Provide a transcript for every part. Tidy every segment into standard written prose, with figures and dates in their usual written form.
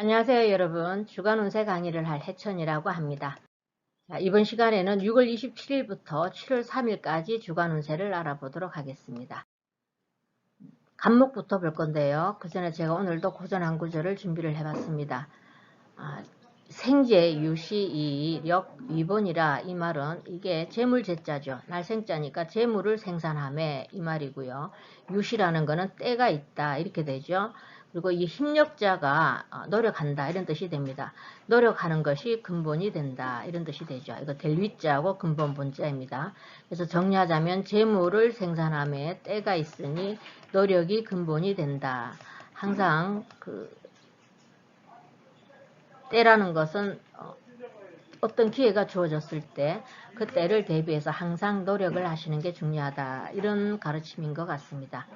안녕하세요 여러분. 주간 운세 강의를 할 해천이라고 합니다. 자, 이번 시간에는 6월 27일부터 7월 3일까지 주간 운세를 알아보도록 하겠습니다. 간목부터 볼 건데요. 그 전에 제가 오늘도 고전 한 구절을 준비를 해봤습니다. 생재, 유시, 이력, 위본이라 이 말은 이게 재물재자죠. 날생자니까 재물을 생산함에 이 말이고요. 유시라는 거는 때가 있다 이렇게 되죠. 그리고 이 힘력자가 노력한다 이런 뜻이 됩니다. 노력하는 것이 근본이 된다 이런 뜻이 되죠. 이거 될 위자하고 근본 본자입니다. 그래서 정리하자면 재물을 생산함에 때가 있으니 노력이 근본이 된다. 항상 때라는 것은 어떤 기회가 주어졌을 때 그 때를 대비해서 항상 노력을 하시는 게 중요하다. 이런 가르침인 것 같습니다.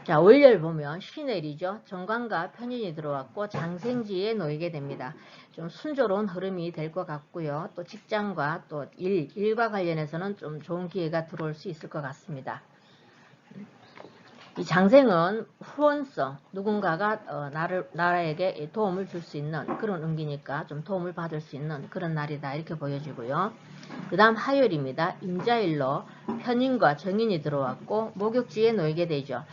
자, 월요일 보면 신헬이죠. 정관과 편인이 들어왔고 장생지에 놓이게 됩니다. 좀 순조로운 흐름이 될 것 같고요. 또 직장과 또 일과 관련해서는 좀 좋은 기회가 들어올 수 있을 것 같습니다. 이 장생은 후원성, 누군가가 나라에게 도움을 줄 수 있는 그런 운기니까 좀 도움을 받을 수 있는 그런 날이다 이렇게 보여지고요. 그 다음 화요일입니다. 임자일로 편인과 정인이 들어왔고 목욕지에 놓이게 되죠.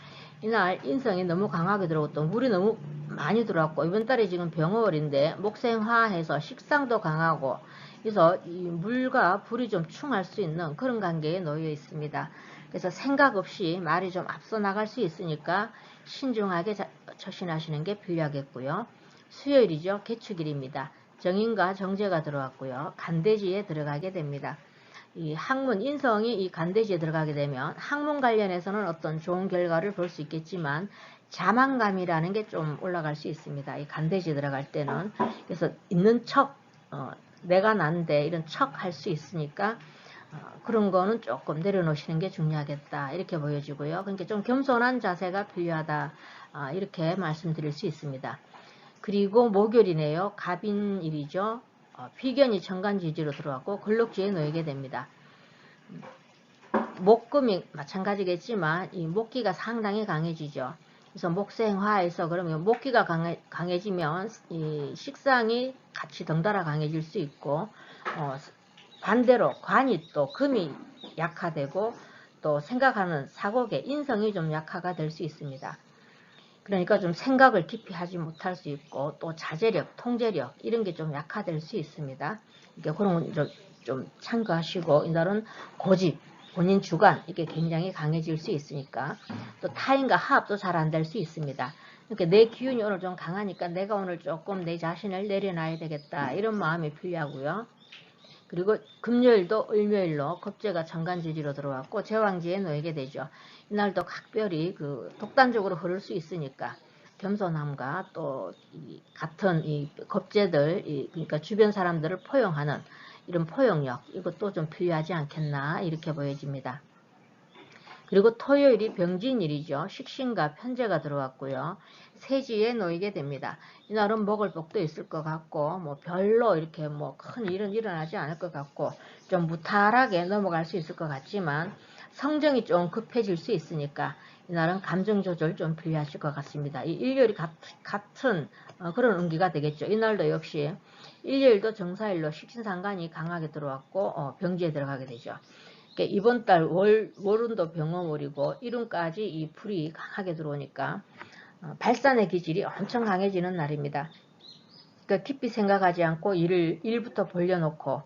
이날 인성이 너무 강하게 들어왔고 물이 너무 많이 들어왔고 이번 달에 지금 병월인데 목생화해서 식상도 강하고 그래서 이 물과 불이 좀 충할 수 있는 그런 관계에 놓여 있습니다. 그래서 생각 없이 말이 좀 앞서 나갈 수 있으니까 신중하게 처신하시는 게 필요하겠고요. 수요일이죠. 개축일입니다. 정인과 정제가 들어왔고요. 간대지에 들어가게 됩니다. 이 학문, 인성이 이 간대지에 들어가게 되면 학문 관련해서는 어떤 좋은 결과를 볼 수 있겠지만 자만감이라는 게 좀 올라갈 수 있습니다. 이 간대지에 들어갈 때는. 그래서 있는 척, 내가 난데 이런 척 할 수 있으니까 그런 거는 조금 내려놓으시는 게 중요하겠다 이렇게 보여지고요. 그러니까 좀 겸손한 자세가 필요하다 이렇게 말씀드릴 수 있습니다. 그리고 목요일이네요. 갑인일이죠. 비견이 천간지지로 들어왔고 근록지에 놓이게 됩니다. 목금이 마찬가지겠지만 이 목기가 상당히 강해지죠. 그래서 목생화에서 그러면 목기가 강해지면 이 식상이 같이 덩달아 강해질 수 있고 반대로 관이 또 금이 약화되고 또 생각하는 사고계 인성이 좀 약화가 될 수 있습니다. 그러니까 좀 생각을 깊이 하지 못할 수 있고 또 자제력, 통제력 이런 게 좀 약화될 수 있습니다. 그러니까 그런 건 좀 참고하시고 이날은 고집, 본인 주관 이게 굉장히 강해질 수 있으니까 또 타인과 화합도 잘 안 될 수 있습니다. 그러니까 내 기운이 오늘 좀 강하니까 내가 오늘 조금 내 자신을 내려놔야 되겠다 이런 마음이 필요하고요. 그리고 금요일도 을묘일로 겁재가 천간지지로 들어왔고 제왕지에 놓이게 되죠. 이날도 각별히 독단적으로 흐를 수 있으니까 겸손함과 또 같은 이 겁재들 그러니까 주변 사람들을 포용하는 이런 포용력 이것도 좀 필요하지 않겠나 이렇게 보여집니다. 그리고 토요일이 병진일이죠. 식신과 편제가 들어왔고요. 세지에 놓이게 됩니다. 이날은 먹을 복도 있을 것 같고 뭐 별로 이렇게 뭐 큰 일은 일어나지 않을 것 같고 좀 무탈하게 넘어갈 수 있을 것 같지만 성정이 좀 급해질 수 있으니까 이날은 감정 조절 좀 필요하실 것 같습니다. 이 일요일이 같은 그런 운기가 되겠죠. 이날도 역시 일요일도 정사일로 식신상관이 강하게 들어왔고 병지에 들어가게 되죠. 이번 달 월운도 병어월이고 일운까지 이 풀이 강하게 들어오니까 발산의 기질이 엄청 강해지는 날입니다. 그러니까 깊이 생각하지 않고 일부터 벌려놓고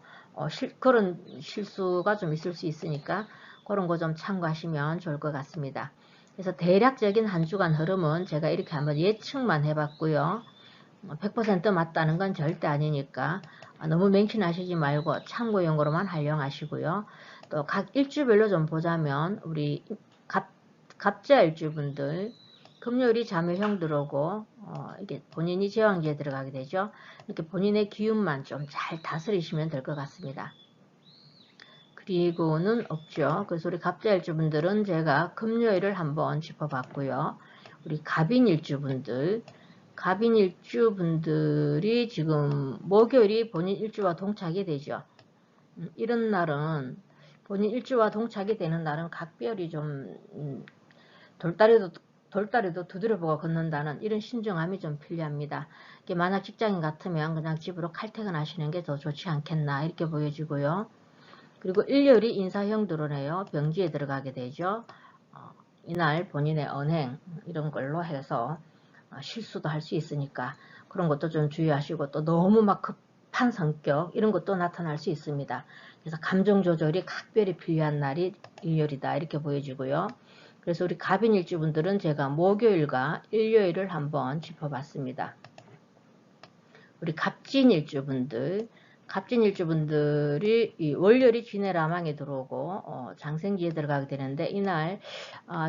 그런 실수가 좀 있을 수 있으니까 그런 거 좀 참고하시면 좋을 것 같습니다. 그래서 대략적인 한 주간 흐름은 제가 이렇게 한번 예측만 해봤고요. 100% 맞다는 건 절대 아니니까 너무 맹신하시지 말고 참고용으로만 활용하시고요. 또 각 일주별로 좀 보자면 우리 갑자 일주분들 금요일이 자묘형 들어오고 이게 본인이 제왕지에 들어가게 되죠. 이렇게 본인의 기운만 좀 잘 다스리시면 될 것 같습니다. 그리고는 없죠. 그래서 우리 갑자 일주분들은 제가 금요일을 한번 짚어봤고요. 우리 갑인 일주분들 갑인 일주분들이 지금 목요일이 본인 일주와 동착이 되죠. 이런 날은 본인 일주와 동착이 되는 날은 각별히 좀 돌다리도 돌다리도 두드려보고 걷는다는 이런 신중함이 좀 필요합니다. 이게 만약 직장인 같으면 그냥 집으로 칼퇴근하시는 게 더 좋지 않겠나 이렇게 보여지고요. 그리고 일요일이 인사형 드러내요. 병지에 들어가게 되죠. 이날 본인의 언행 이런 걸로 해서 실수도 할 수 있으니까 그런 것도 좀 주의하시고, 또 너무 막 급한 성격 이런 것도 나타날 수 있습니다. 그래서 감정 조절이 각별히 필요한 날이 일요일이다 이렇게 보여지고요. 그래서 우리 갑인일주분들은 제가 목요일과 일요일을 한번 짚어봤습니다. 우리 갑진일주분들이 이 월요일이 진해라망에 들어오고 장생지에 들어가게 되는데, 이날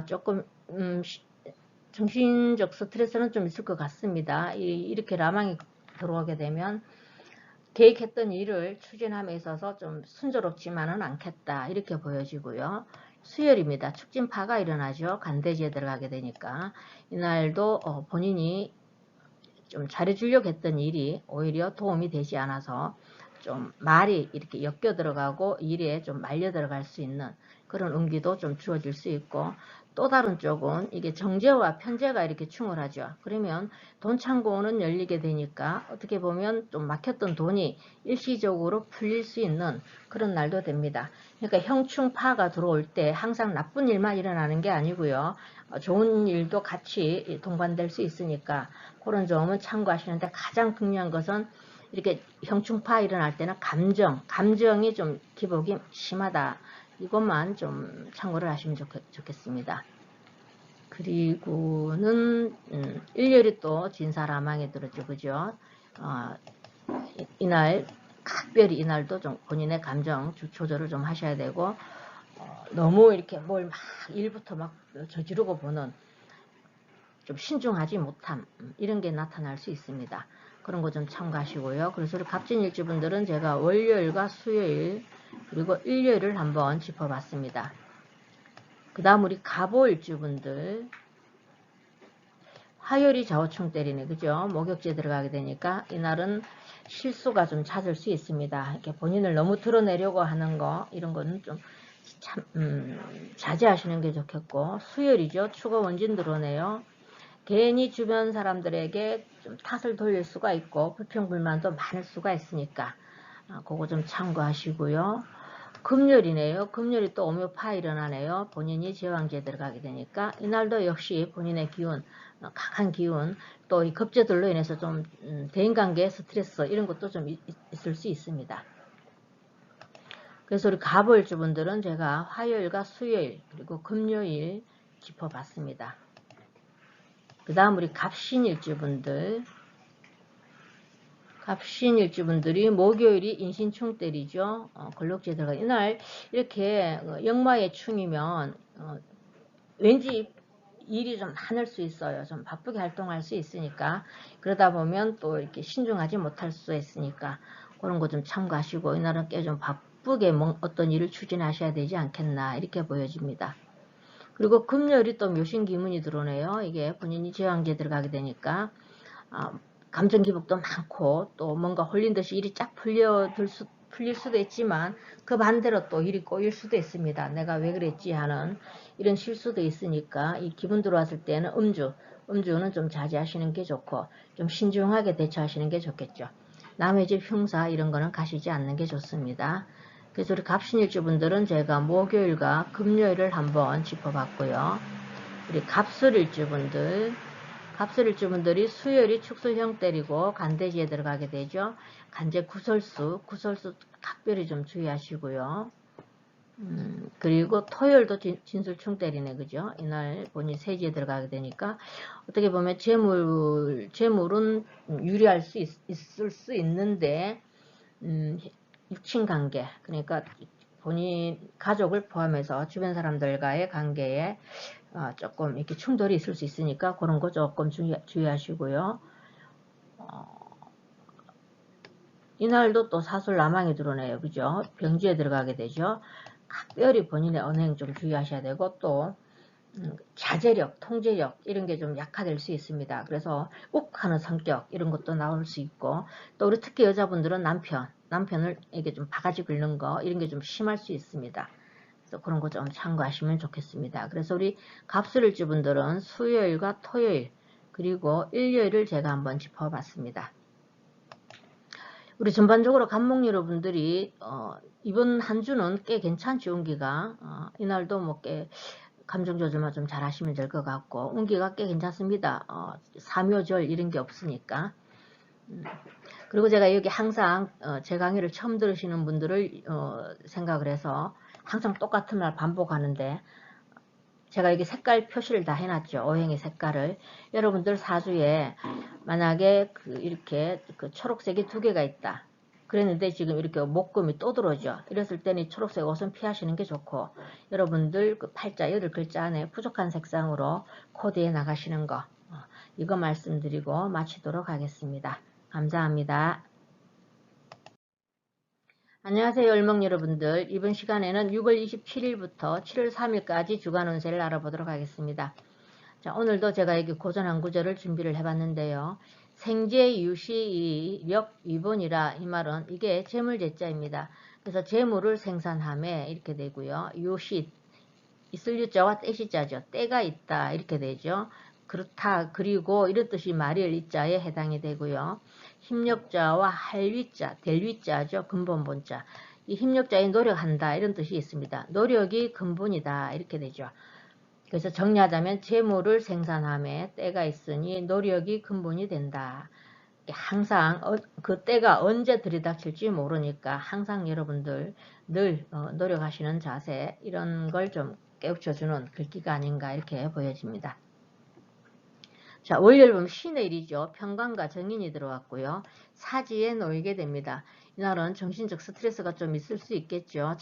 조금 정신적 스트레스는 좀 있을 것 같습니다. 이렇게 라망이 들어오게 되면 계획했던 일을 추진함에 있어서 좀 순조롭지만은 않겠다 이렇게 보여지고요. 수요일입니다. 축진파가 일어나죠. 간대지에 들어가게 되니까 이날도 본인이 좀 잘해주려고 했던 일이 오히려 도움이 되지 않아서 좀 말이 이렇게 엮여 들어가고 일에 좀 말려 들어갈 수 있는 그런 운기도 좀 주어질 수 있고, 또 다른 쪽은 이게 정제와 편제가 이렇게 충돌하죠. 그러면 돈 창고는 열리게 되니까 어떻게 보면 좀 막혔던 돈이 일시적으로 풀릴 수 있는 그런 날도 됩니다. 그러니까 형충파가 들어올 때 항상 나쁜 일만 일어나는 게 아니고요. 좋은 일도 같이 동반될 수 있으니까 그런 점은 참고하시는데, 가장 중요한 것은 이렇게 형충파 일어날 때는 감정이 좀 기복이 심하다. 이것만 좀 참고를 하시면 좋겠습니다. 그리고는 일요일이 또 진사라망에 들었죠. 그죠? 이날 각별히 이날도 좀 본인의 감정 조절을 좀 하셔야 되고, 너무 이렇게 뭘 막 일부터 막 저지르고 보는 좀 신중하지 못함 이런 게 나타날 수 있습니다. 그런 거 좀 참고하시고요. 그래서 우리 갑진일주분들은 제가 월요일과 수요일 그리고 일요일을 한번 짚어봤습니다. 그 다음 우리 갑오일주분들, 화요일이 좌우충 때리네. 그죠? 목욕지에 들어가게 되니까 이날은 실수가 좀 잦을 수 있습니다. 이렇게 본인을 너무 드러내려고 하는 거 이런 거는 좀 자제하시는 게 좋겠고, 수요일이죠. 추가 원진 들어오네요. 괜히 주변 사람들에게 좀 탓을 돌릴 수가 있고 불평불만도 많을 수가 있으니까 그거 좀 참고하시고요. 금요일이네요. 금요일이 또 오묘파 일어나네요. 본인이 제왕지에 들어가게 되니까 이날도 역시 본인의 기운, 강한 기운, 또 이 급제들로 인해서 좀 대인관계 스트레스 이런 것도 좀 있을 수 있습니다. 그래서 우리 갑오일주분들은 제가 화요일과 수요일 그리고 금요일 짚어봤습니다. 그 다음 우리 갑신일주분들이 목요일이 인신충 때리죠. 걸록지에 들어가. 이날 이렇게 역마의 충이면 왠지 일이 좀 많을 수 있어요. 좀 바쁘게 활동할 수 있으니까. 그러다 보면 또 이렇게 신중하지 못할 수 있으니까 그런 거 좀 참고하시고, 이날은 꽤 좀 바쁘게 어떤 일을 추진하셔야 되지 않겠나 이렇게 보여집니다. 그리고 금요일이 또 묘신기문이 들어오네요. 이게 본인이 제왕지에 들어가게 되니까 감정 기복도 많고 또 뭔가 홀린 듯이 일이 쫙 풀릴 수도 있지만 그 반대로 또 일이 꼬일 수도 있습니다. 내가 왜 그랬지 하는 이런 실수도 있으니까 이 기분 들어왔을 때는 음주는 좀 자제하시는 게 좋고 좀 신중하게 대처하시는 게 좋겠죠. 남의 집 흉사 이런 거는 가시지 않는 게 좋습니다. 그래서 우리 갑신일주분들은 제가 목요일과 금요일을 한번 짚어봤고요. 우리 갑술일주분들이 수요일이 축술형 때리고 간대지에 들어가게 되죠. 간제 구설수 각별히 좀 주의하시고요. 그리고 토요일도 진술충 때리네. 그죠? 이날 본인 세지에 들어가게 되니까 어떻게 보면 재물은 유리할 수 있을 수 있는데 육친관계, 그러니까 본인 가족을 포함해서 주변 사람들과의 관계에 조금 이렇게 충돌이 있을 수 있으니까 그런 거 조금 주의하시고요. 이날도 또 사술 남항이 들어오네요. 그죠? 병지에 들어가게 되죠. 각별히 본인의 언행 좀 주의하셔야 되고, 또 자제력, 통제력 이런 게 좀 약화될 수 있습니다. 그래서 욱하는 성격 이런 것도 나올 수 있고, 또 우리 특히 여자분들은 남편을 이게 좀 바가지 긁는 거 이런 게 좀 심할 수 있습니다. 그래서 그런 거 좀 참고하시면 좋겠습니다. 그래서 우리 갑술일주 분들은 수요일과 토요일 그리고 일요일을 제가 한번 짚어봤습니다. 우리 전반적으로 간목 여러분들이 이번 한 주는 꽤 괜찮죠. 운기가 이날도 뭐 꽤 감정 조절만 좀 잘 하시면 될 것 같고 운기가 꽤 괜찮습니다. 삼요절 이런 게 없으니까. 그리고 제가 여기 항상 제 강의를 처음 들으시는 분들을 생각을 해서 항상 똑같은 말 반복하는데 제가 여기 색깔 표시를 다 해놨죠. 오행의 색깔을. 여러분들 사주에 만약에 이렇게 초록색이 2개가 있다. 그랬는데 지금 이렇게 목금이 또 들어오죠. 이랬을 때는 초록색 옷은 피하시는 게 좋고 여러분들 그 팔자 8글자 안에 부족한 색상으로 코디해 나가시는 거 이거 말씀드리고 마치도록 하겠습니다. 감사합니다. 안녕하세요. 을목 여러분들. 이번 시간에는 6월 27일부터 7월 3일까지 주간 운세를 알아보도록 하겠습니다. 자, 오늘도 제가 여기 고전 한 구절을 준비를 해봤는데요. 생재 유시 력 위본이라 이 말은 이게 재물제자입니다. 그래서 재물을 생산함에 이렇게 되고요. 유시 있을 유자와 때시자죠. 때가 있다 이렇게 되죠. 그렇다 그리고 이런 뜻이 말일 이자에 해당이 되고요. 힘력자와 할위자, 델위자죠. 근본 본자. 이 힘력자에 노력한다 이런 뜻이 있습니다. 노력이 근본이다 이렇게 되죠. 그래서 정리하자면 재물을 생산함에 때가 있으니 노력이 근본이 된다. 항상 그 때가 언제 들이닥칠지 모르니까 항상 여러분들 늘 노력하시는 자세 이런 걸 좀 깨우쳐주는 글귀가 아닌가 이렇게 보여집니다. 자, 월요일 보면 신의 일이죠. 편관과 정인이 들어왔고요. 사지에 놓이게 됩니다. 이날은 정신적 스트레스가 좀 있을 수 있겠죠.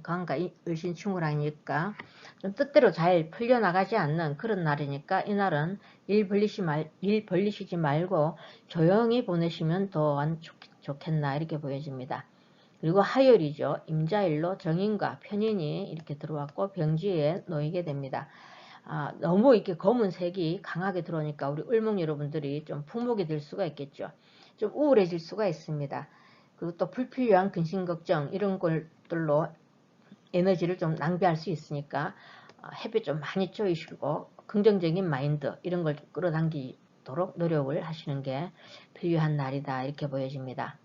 관과 을신충을하니까 좀 뜻대로 잘 풀려나가지 않는 그런 날이니까 이날은 일 벌리시지 말고 조용히 보내시면 더 좋겠나 이렇게 보여집니다. 그리고 화요일이죠. 임자일로 정인과 편인이 이렇게 들어왔고 병지에 놓이게 됩니다. 너무 이렇게 검은색이 강하게 들어오니까 우리 을목 여러분들이 좀 품목이 될 수가 있겠죠. 좀 우울해질 수가 있습니다. 그리고 또 불필요한 근심 걱정 이런 것들로 에너지를 좀 낭비할 수 있으니까 햇빛 좀 많이 쬐시고 긍정적인 마인드 이런 걸 좀 끌어당기도록 노력을 하시는 게 필요한 날이다 이렇게 보여집니다.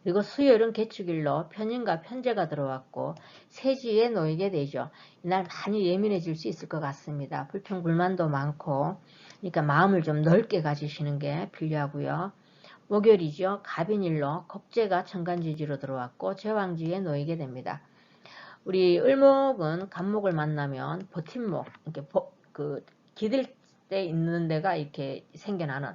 그리고 수요일은 개축일로 편인과 편제가 들어왔고 세지에 놓이게 되죠. 이날 많이 예민해질 수 있을 것 같습니다. 불평불만도 많고 그러니까 마음을 좀 넓게 가지시는 게 필요하고요. 목요일이죠. 갑인일로 겁재가 천간지지로 들어왔고 제왕지에 놓이게 됩니다. 우리 을목은 간목을 만나면 버팀목 이렇게 기댈 때 있는 데가 이렇게 생겨나는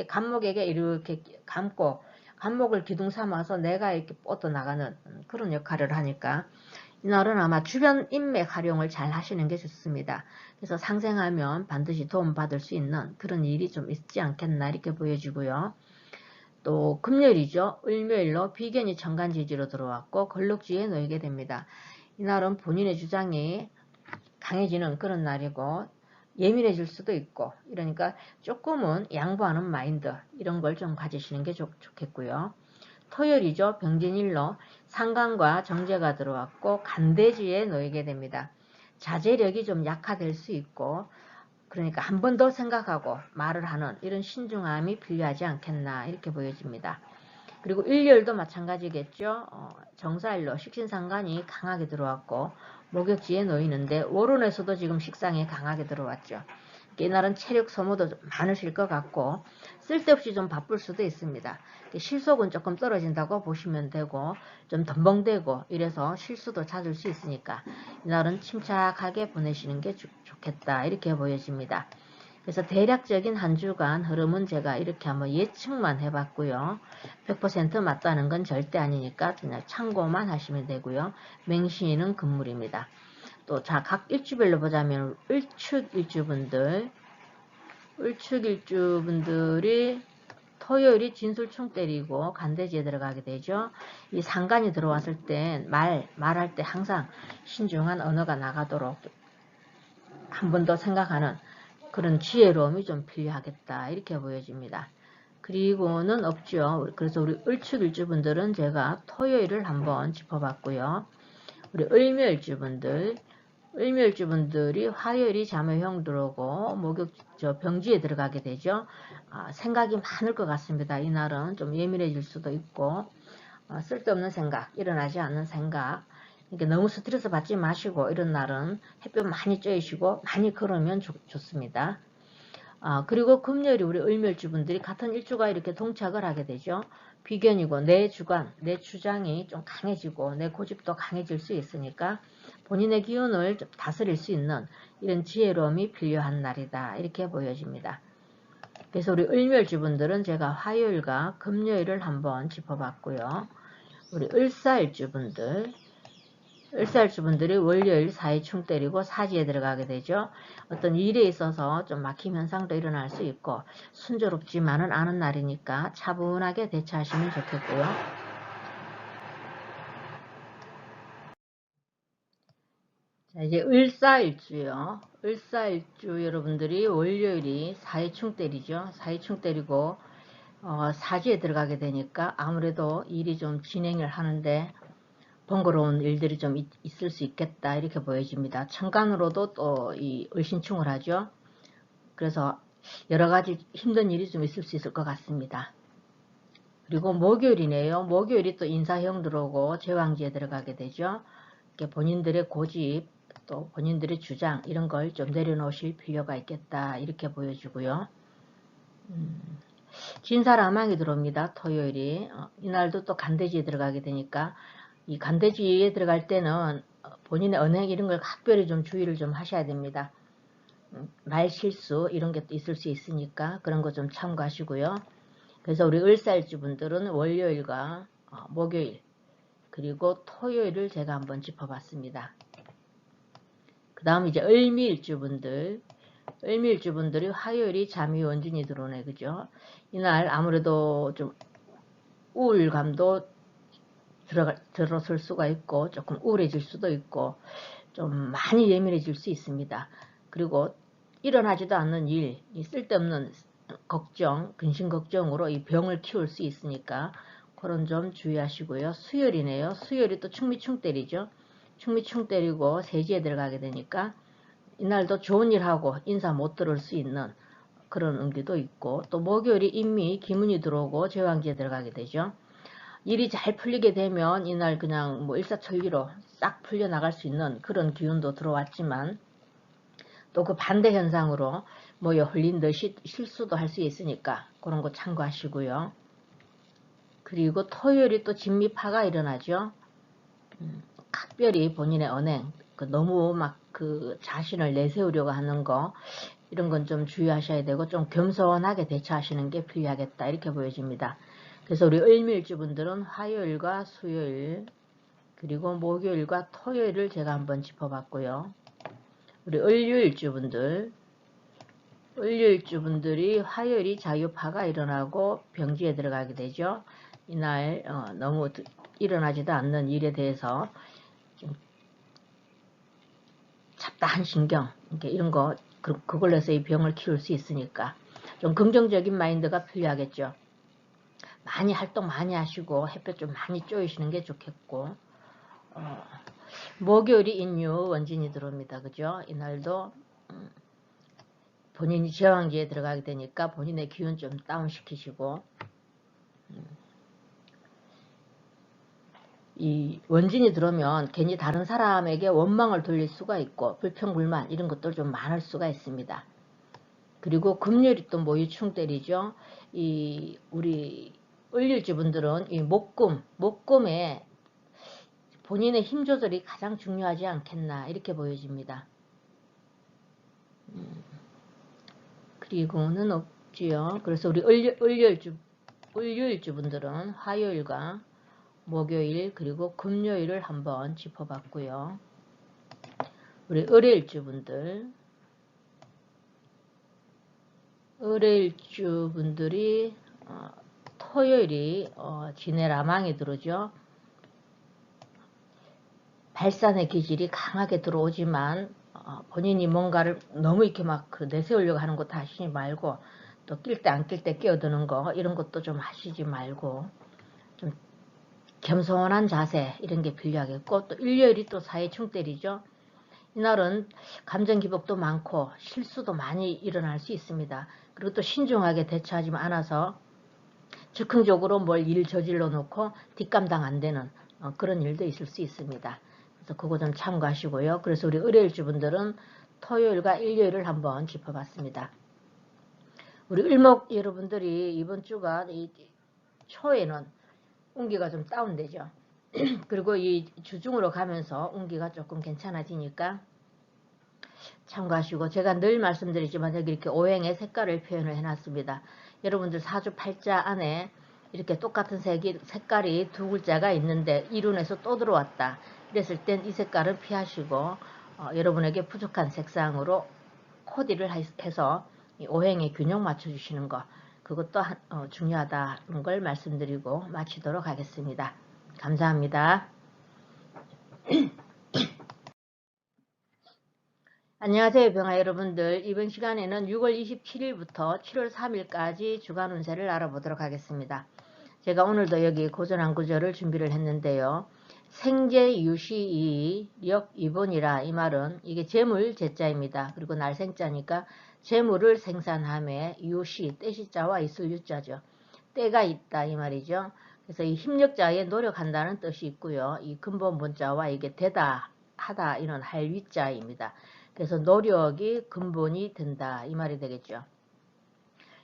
간목에게 이렇게 감고 간목을 기둥 삼아서 내가 이렇게 뻗어나가는 그런 역할을 하니까 이날은 아마 주변 인맥 활용을 잘 하시는 게 좋습니다. 그래서 상생하면 반드시 도움받을 수 있는 그런 일이 좀 있지 않겠나 이렇게 보여지고요. 또 금요일이죠. 을묘일로 비견이 천간지지로 들어왔고 걸럭지에 놓이게 됩니다. 이날은 본인의 주장이 강해지는 그런 날이고 예민해질 수도 있고 이러니까 조금은 양보하는 마인드 이런 걸 좀 가지시는 게 좋겠고요. 토요일이죠. 병진일로 상관과 정제가 들어왔고 간대지에 놓이게 됩니다. 자제력이 좀 약화될 수 있고 그러니까 한 번 더 생각하고 말을 하는 이런 신중함이 필요하지 않겠나 이렇게 보여집니다. 그리고 일요일도 마찬가지겠죠. 정사일로 식신상관이 강하게 들어왔고 목욕지에 놓이는데 월운에서도 지금 식상이 강하게 들어왔죠. 이날은 체력 소모도 좀 많으실 것 같고 쓸데없이 좀 바쁠 수도 있습니다. 실속은 조금 떨어진다고 보시면 되고 좀 덤벙대고 이래서 실수도 찾을 수 있으니까 이날은 침착하게 보내시는 게 좋겠다 이렇게 보여집니다. 그래서 대략적인 한 주간 흐름은 제가 이렇게 한번 예측만 해봤고요. 100% 맞다는 건 절대 아니니까 그냥 참고만 하시면 되고요. 맹신은 금물입니다. 또 자, 각 일주별로 보자면 을축 일주분들이 토요일이 진술충 때리고 간대지에 들어가게 되죠. 이 상관이 들어왔을 때 말할 때 항상 신중한 언어가 나가도록 한 번 더 생각하는 그런 지혜로움이 좀 필요하겠다 이렇게 보여집니다. 그리고는 없죠. 그래서 우리 을축일주분들은 제가 토요일을 한번 짚어봤고요. 우리 을묘일주분들 을묘일주분들이 화요일이 자묘형 들어오고 목욕 병지에 들어가게 되죠. 생각이 많을 것 같습니다. 이날은 좀 예민해질 수도 있고 쓸데없는 생각, 일어나지 않는 생각, 이렇게 너무 스트레스 받지 마시고 이런 날은 햇볕 많이 쬐시고 많이 걸으면 좋습니다. 그리고 금요일이 우리 을묘일주분들이 같은 일주가 이렇게 동착을 하게 되죠. 비견이고 내 주관, 내 주장이 좀 강해지고 내 고집도 강해질 수 있으니까 본인의 기운을 좀 다스릴 수 있는 이런 지혜로움이 필요한 날이다. 이렇게 보여집니다. 그래서 우리 을묘일주분들은 제가 화요일과 금요일을 한번 짚어봤고요. 우리 을사일주분들이 월요일 사이충 때리고 사지에 들어가게 되죠. 어떤 일에 있어서 좀 막힘 현상도 일어날 수 있고 순조롭지만은 않은 날이니까 차분하게 대처하시면 좋겠고요. 자, 이제 을사일주요. 을사일주 여러분들이 월요일이 사이충 때리죠. 사이충 때리고 사지에 들어가게 되니까 아무래도 일이 좀 진행을 하는데 번거로운 일들이 좀 있을 수 있겠다 이렇게 보여집니다. 천간으로도 또 이 을신충을 하죠. 그래서 여러가지 힘든 일이 좀 있을 수 있을 것 같습니다. 그리고 목요일이네요. 목요일이 또 인사형 들어오고 제왕지에 들어가게 되죠. 본인들의 고집 또 본인들의 주장 이런 걸 좀 내려놓으실 필요가 있겠다 이렇게 보여주고요. 진사라망이 들어옵니다. 토요일이 이날도 또 간대지에 들어가게 되니까 이 간대지에 들어갈 때는 본인의 언행 이런 걸 각별히 좀 주의를 좀 하셔야 됩니다. 말 실수 이런 게 또 있을 수 있으니까 그런 거 좀 참고하시고요. 그래서 우리 을사일주 분들은 월요일과 목요일 그리고 토요일을 제가 한번 짚어봤습니다. 그 다음 이제 을미일주 분들이 화요일이 잠유원진이 들어오네, 그죠? 이날 아무래도 좀 우울감도 들어설 수가 있고 조금 우울해질 수도 있고 좀 많이 예민해질 수 있습니다. 그리고 일어나지도 않는 일, 쓸데없는 걱정, 근심 걱정으로 이 병을 키울 수 있으니까 그런 점 주의하시고요. 수요일이네요. 수요일이 또 충미충 때리죠. 충미충 때리고 세지에 들어가게 되니까 이날도 좋은 일하고 인사 못 들을 수 있는 그런 음기도 있고 또 목요일이 인미, 기문이 들어오고 제왕지에 들어가게 되죠. 일이 잘 풀리게 되면 이날 그냥 뭐 일사천리로 싹 풀려나갈 수 있는 그런 기운도 들어왔지만 또 그 반대 현상으로 뭐에 흘린 듯이 실수도 할 수 있으니까 그런 거 참고하시고요. 그리고 토요일이 또 진미파가 일어나죠. 각별히 본인의 언행, 너무 막 그 자신을 내세우려고 하는 거 이런 건 좀 주의하셔야 되고 좀 겸손하게 대처하시는 게 필요하겠다 이렇게 보여집니다. 그래서 우리 을밀주분들은 화요일과 수요일 그리고 목요일과 토요일을 제가 한번 짚어봤고요. 우리 을류일주분들이 화요일이 자유파가 일어나고 병지에 들어가게 되죠. 이날 너무 일어나지도 않는 일에 대해서 좀 잡다한 신경 이런 거 그걸로 해서 이 병을 키울 수 있으니까 좀 긍정적인 마인드가 필요하겠죠. 많이 활동 많이 하시고 햇볕 좀 많이 쬐시는 게 좋겠고 목요일이 인유 원진이 들어옵니다. 그죠? 이날도 본인이 제왕지에 들어가게 되니까 본인의 기운 좀 다운시키시고 이 원진이 들어오면 괜히 다른 사람에게 원망을 돌릴 수가 있고 불평불만 이런 것들 좀 많을 수가 있습니다. 그리고 금요일이 또 모유충 때리죠. 이 우리 을일주분들은 이 목금에 본인의 힘 조절이 가장 중요하지 않겠나 이렇게 보여집니다. 그리고는 없지요. 그래서 우리 을유일주분들은 화요일과 목요일 그리고 금요일을 한번 짚어봤고요. 우리 을일주분들이 토요일이 지네라망이 들어오죠. 발산의 기질이 강하게 들어오지만 본인이 뭔가를 너무 이렇게 막 내세우려고 하는 것도 하시지 말고 또 낄 때 안 낄 때 끼어드는 거 이런 것도 좀 하시지 말고 좀 겸손한 자세 이런 게 필요하겠고 또 일요일이 또 사회충 때리죠. 이날은 감정 기복도 많고 실수도 많이 일어날 수 있습니다. 그리고 또 신중하게 대처하지 않아서 즉흥적으로 뭘 일 저질러 놓고 뒷감당 안 되는 그런 일도 있을 수 있습니다. 그래서 그거 좀 참고하시고요. 그래서 우리 을일주분들은 토요일과 일요일을 한번 짚어봤습니다. 우리 을목 여러분들이 이번 주가 이 초에는 운기가 좀 다운되죠. 그리고 이 주중으로 가면서 운기가 조금 괜찮아지니까 참고하시고, 제가 늘 말씀드리지만 여기 이렇게 오행의 색깔을 표현을 해놨습니다. 여러분들 사주팔자 안에 이렇게 똑같은 색깔이 두 글자가 있는데 이룬에서 또 들어왔다. 이랬을 땐 이 색깔을 피하시고 여러분에게 부족한 색상으로 코디를 해서 이 오행의 균형 맞춰주시는 거, 그것도 중요하다는 걸 말씀드리고 마치도록 하겠습니다. 감사합니다. 안녕하세요, 병아 여러분들. 이번 시간에는 6월 27일부터 7월 3일까지 주간 운세를 알아보도록 하겠습니다. 제가 오늘도 여기 고전한 구절을 준비를 했는데요. 생재 유시 역 이본이라, 이 말은 이게 재물 제자입니다. 그리고 날생자니까 재물을 생산함에 유시 떼시자와 있을 유자죠. 때가 있다 이 말이죠. 그래서 이 힘력자에 노력한다는 뜻이 있고요. 이 근본 문자와 이게 되다 하다 이런 할 위자입니다. 그래서 노력이 근본이 된다 이 말이 되겠죠.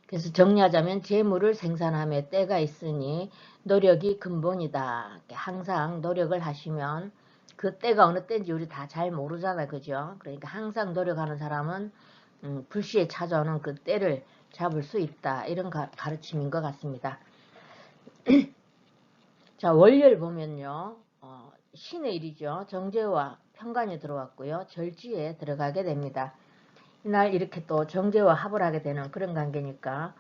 그래서 정리하자면 재물을 생산함에 때가 있으니 노력이 근본이다. 항상 노력을 하시면 그 때가 어느 때인지 우리 다 잘 모르잖아요. 그죠? 그러니까 항상 노력하는 사람은 불시에 찾아오는 그 때를 잡을 수 있다. 이런 가르침인 것 같습니다. 자, 월요일 보면요. 신의 일이죠. 정제와 편관이 들어왔고요. 절지에 들어가게 됩니다. 이날 이렇게 또 정제와 합을 하게 되는 그런 관계니까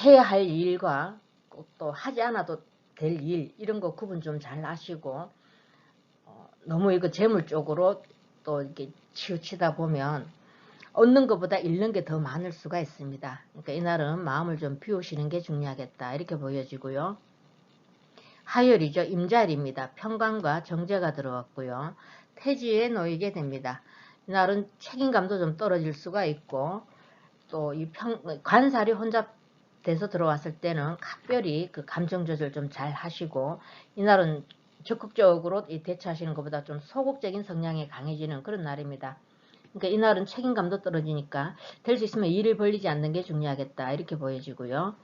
해야 할 일과 또 하지 않아도 될 일, 이런 거 구분 좀 잘 하시고 너무 이거 재물 쪽으로 또 이렇게 치우치다 보면 얻는 것보다 잃는 게 더 많을 수가 있습니다. 그러니까 이날은 마음을 좀 비우시는 게 중요하겠다 이렇게 보여지고요. 화요일이죠. 임자일입니다. 편관과 정제가 들어왔고요. 태지에 놓이게 됩니다. 이날은 책임감도 좀 떨어질 수가 있고 또 이 관살이 혼잡돼서 들어왔을 때는 각별히 그 감정 조절 좀 잘 하시고, 이날은 적극적으로 대처하시는 것보다 좀 소극적인 성향이 강해지는 그런 날입니다. 그러니까 이날은 책임감도 떨어지니까 될 수 있으면 일을 벌리지 않는 게 중요하겠다 이렇게 보여지고요.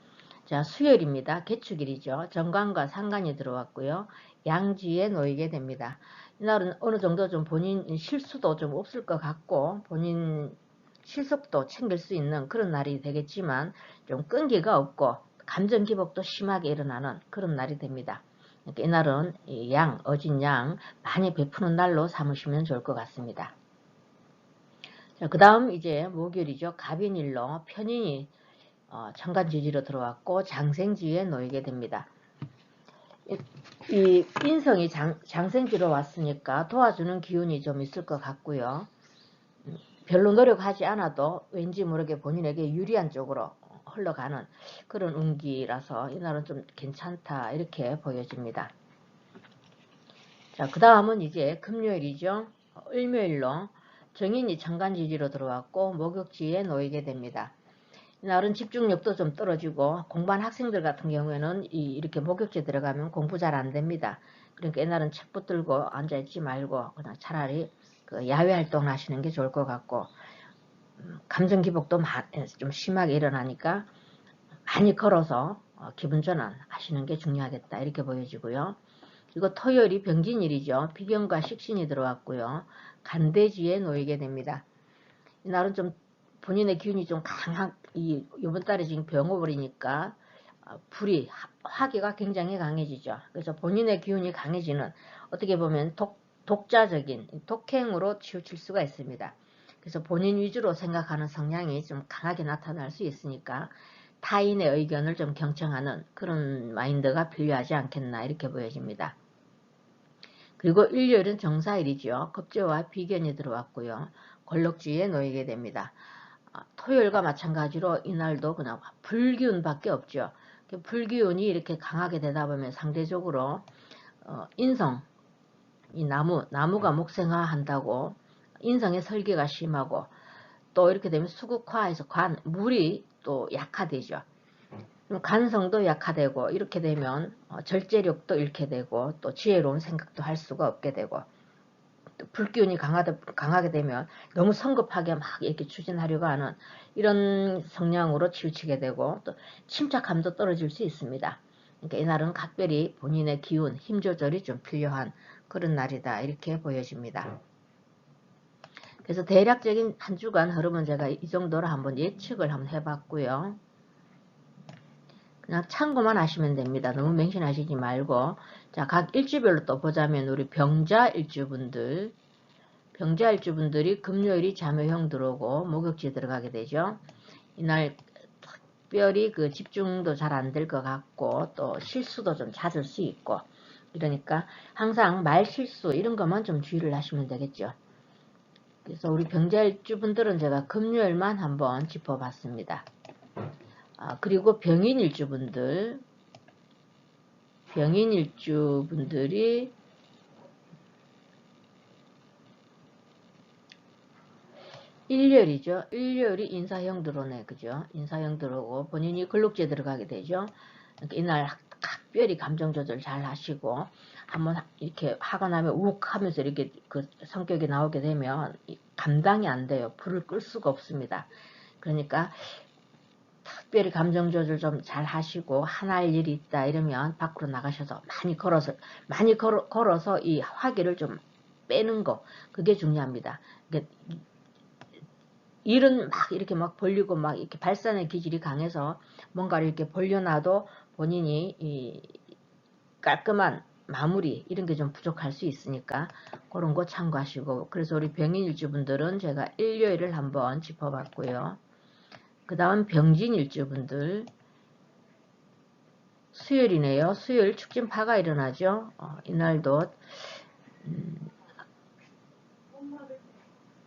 자, 수요일입니다. 개축일이죠. 정관과 상관이 들어왔고요. 양지에 놓이게 됩니다. 이날은 어느 정도 좀 본인 실수도 좀 없을 것 같고 본인 실속도 챙길 수 있는 그런 날이 되겠지만 좀 끈기가 없고 감정 기복도 심하게 일어나는 그런 날이 됩니다. 그러니까 이날은 어진 양 많이 베푸는 날로 삼으시면 좋을 것 같습니다. 그 다음 이제 목요일이죠. 갑인일로 편인이 천간지지로 들어왔고 장생지에 놓이게 됩니다. 이 인성이 장생지로 왔으니까 도와주는 기운이 좀 있을 것 같고요. 별로 노력하지 않아도 왠지 모르게 본인에게 유리한 쪽으로 흘러가는 그런 운기라서 이날은 좀 괜찮다 이렇게 보여집니다. 자, 그 다음은 이제 금요일이죠. 을묘일로 정인이 천간지지로 들어왔고 목욕지에 놓이게 됩니다. 이날은 집중력도 좀 떨어지고 공부한 학생들 같은 경우에는 이렇게 목욕지에 들어가면 공부 잘 안 됩니다. 그러니까 이날은 책 붙들고 앉아있지 말고 그냥 차라리 그 야외 활동을 하시는 게 좋을 것 같고, 감정 기복도 좀 심하게 일어나니까 많이 걸어서 기분 전환 하시는 게 중요하겠다 이렇게 보여지고요. 그리고 토요일이 병진일이죠. 비견과 식신이 들어왔고요. 간대지에 놓이게 됩니다. 이날은 좀 본인의 기운이 좀 이번 달에 지금 병업을이니까 불이 화기가 굉장히 강해지죠. 그래서 본인의 기운이 강해지는, 어떻게 보면 독자적인 독행으로 치우칠 수가 있습니다. 그래서 본인 위주로 생각하는 성향이 좀 강하게 나타날 수 있으니까 타인의 의견을 좀 경청하는 그런 마인드가 필요하지 않겠나 이렇게 보여집니다. 그리고 일요일은 정사일이죠. 겁재와 비견이 들어왔고요. 권력주의에 놓이게 됩니다. 토요일과 마찬가지로 이날도 그냥 불기운밖에 없죠. 불기운이 이렇게 강하게 되다 보면 상대적으로 인성, 이 나무가 목생화 한다고 인성의 설계가 심하고, 또 이렇게 되면 수국화해서 물이 또 약화되죠. 간성도 약화되고, 이렇게 되면 절제력도 잃게 되고, 또 지혜로운 생각도 할 수가 없게 되고, 또 불기운이 강하게 되면 너무 성급하게 막 이렇게 추진하려고 하는 이런 성향으로 치우치게 되고, 또 침착함도 떨어질 수 있습니다. 그러니까 이날은 각별히 본인의 기운, 힘 조절이 좀 필요한 그런 날이다, 이렇게 보여집니다. 그래서 대략적인 한 주간 흐름은 제가 이 정도로 한번 예측을 한번 해봤고요. 그냥 참고만 하시면 됩니다. 너무 맹신하시지 말고. 자, 각 일주별로 또 보자면 우리 병자 일주분들이 금요일이 자묘형 들어오고 목욕지에 들어가게 되죠. 이날 특별히 그 집중도 잘 안 될 것 같고, 또 실수도 좀 잦을 수 있고, 이러니까 항상 말 실수 이런 것만 좀 주의를 하시면 되겠죠. 그래서 우리 병자일주분들은 제가 금요일만 한번 짚어봤습니다. 그리고 병인일주분들이 일요일이죠. 일요일이 인사형 들어오네, 그죠? 인사형 들어오고 본인이 근록지에 들어가게 되죠. 그러니까 이날 각별히 감정 조절 잘 하시고, 한번 이렇게 화가 나면 욱 하면서 이렇게 그 성격이 나오게 되면 감당이 안 돼요. 불을 끌 수가 없습니다. 그러니까 특별히 감정 조절 좀 잘 하시고, 하나할 일이 있다 이러면 밖으로 나가셔서 많이 걸어서 이 화기를 좀 빼는 거, 그게 중요합니다. 그러니까 일은 막 이렇게 막 벌리고 막 이렇게 발산의 기질이 강해서 뭔가를 이렇게 벌려놔도 본인이 이 깔끔한 마무리 이런 게 좀 부족할 수 있으니까 그런 거 참고하시고. 그래서 우리 병인일주분들은 제가 일요일을 한번 짚어봤고요. 그 다음 병진일주분들 수요일이네요. 수요일 축진파가 일어나죠. 이날도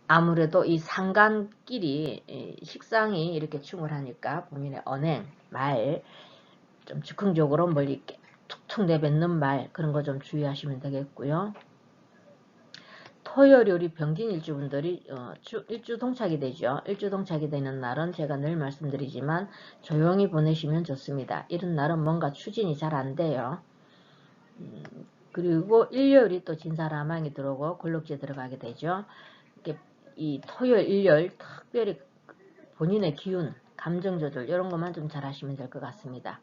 아무래도 이 상간끼리 식상이 이렇게 충돌하니까 본인의 언행, 말, 좀 즉흥적으로 멀리 툭툭 내뱉는 말, 그런 거 좀 주의하시면 되겠고요. 토요일 우리 병진일주분들이 일주 동착이 되죠. 일주 동착이 되는 날은 제가 늘 말씀드리지만 조용히 보내시면 좋습니다. 이런 날은 뭔가 추진이 잘 안 돼요. 그리고 일요일이 또 진사라망이 들어오고 근록지에 들어가게 되죠. 이 토요일, 일요일 특별히 본인의 기운, 감정 조절 이런 것만 좀 잘 하시면 될 것 같습니다.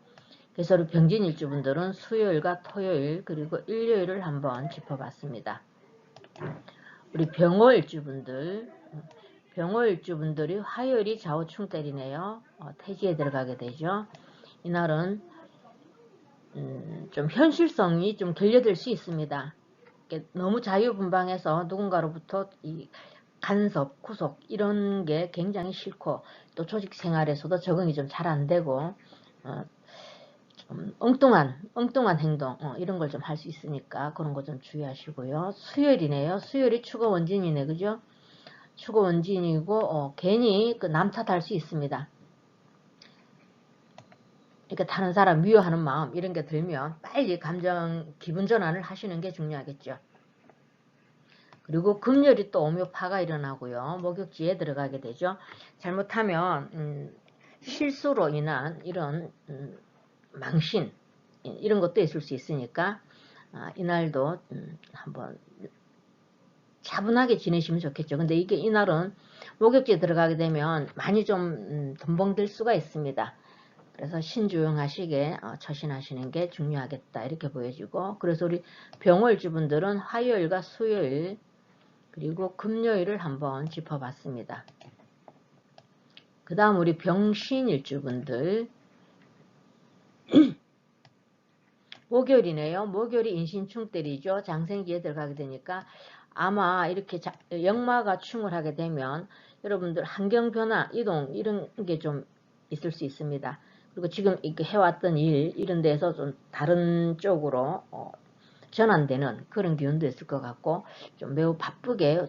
그래서 우리 병진일주분들은 수요일과 토요일 그리고 일요일을 한번 짚어봤습니다. 우리 병호일주분들이 화요일이 좌우충 때리네요. 태지에 들어가게 되죠. 이날은 좀 현실성이 좀 결여될 수 있습니다. 너무 자유분방해서 누군가로부터 이 간섭, 구속 이런 게 굉장히 싫고, 또 조직 생활에서도 적응이 좀 잘 안 되고 좀 엉뚱한 행동 이런 걸 좀 할 수 있으니까 그런 거 좀 주의하시고요. 수요일이네요. 수요일이 축어 원진이네, 그죠? 축어 원진이고 괜히 그 남 탓할 수 있습니다. 그러니까 다른 사람 미워하는 마음 이런 게 들면 빨리 기분 전환을 하시는 게 중요하겠죠. 그리고 금요일이 또 오묘파가 일어나고요. 목욕지에 들어가게 되죠. 잘못하면 실수로 인한 이런 망신 이런 것도 있을 수 있으니까 이날도 한번 차분하게 지내시면 좋겠죠. 근데 이게 이날은 목욕지에 들어가게 되면 많이 좀 덤벙될 수가 있습니다. 그래서 신조용하시게 처신하시는 게 중요하겠다 이렇게 보여지고, 그래서 우리 병월주분들은 화요일과 수요일 그리고 금요일을 한번 짚어봤습니다. 그 다음 우리 병신일주분들 목요일이네요. 목요일이 인신충 때리죠. 장생기에 들어가게 되니까 아마 이렇게 역마가 충을 하게 되면 여러분들 환경변화, 이동 이런 게 좀 있을 수 있습니다. 그리고 지금 이렇게 해왔던 일 이런 데서 좀 다른 쪽으로 전환되는 그런 기운도 있을 것 같고, 좀 매우 바쁘게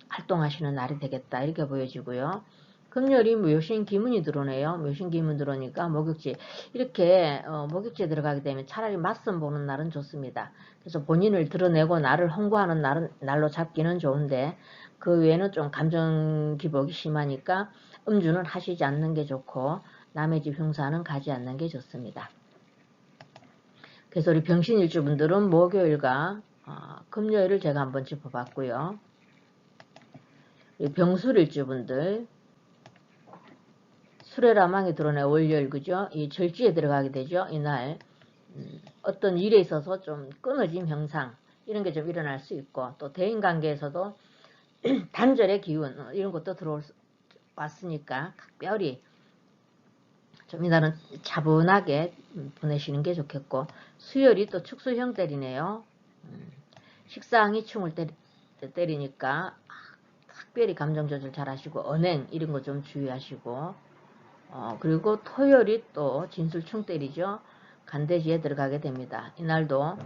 활동하시는 날이 되겠다 이렇게 보여지고요. 금요일이 묘신 기문이 들어오네요. 묘신 기문 들어오니까 목욕지. 이렇게 목욕지에 들어가게 되면 차라리 맞선 보는 날은 좋습니다. 그래서 본인을 드러내고 나를 홍보하는 날로 잡기는 좋은데 그 외에는 좀 감정 기복이 심하니까 음주는 하시지 않는 게 좋고 남의 집 흉사는 가지 않는 게 좋습니다. 그래서 우리 병신일주분들은 목요일과 금요일을 제가 한번 짚어봤고요. 병술일주분들 수레라망이 드러내 월요일 그죠? 이 절지에 들어가게 되죠. 이날 어떤 일에 있어서 좀 끊어진 형상 이런 게 좀 일어날 수 있고 또 대인관계에서도 단절의 기운 이런 것도 왔으니까 각별히 좀 이날은 차분하게 보내시는 게 좋겠고 수요일이 또 축수형 때리네요. 식상이 충을 때리니까 특별히 감정 조절 잘 하시고 언행 이런 거 좀 주의하시고 그리고 토요일이 또 진술충 때리죠. 간대지에 들어가게 됩니다. 이날도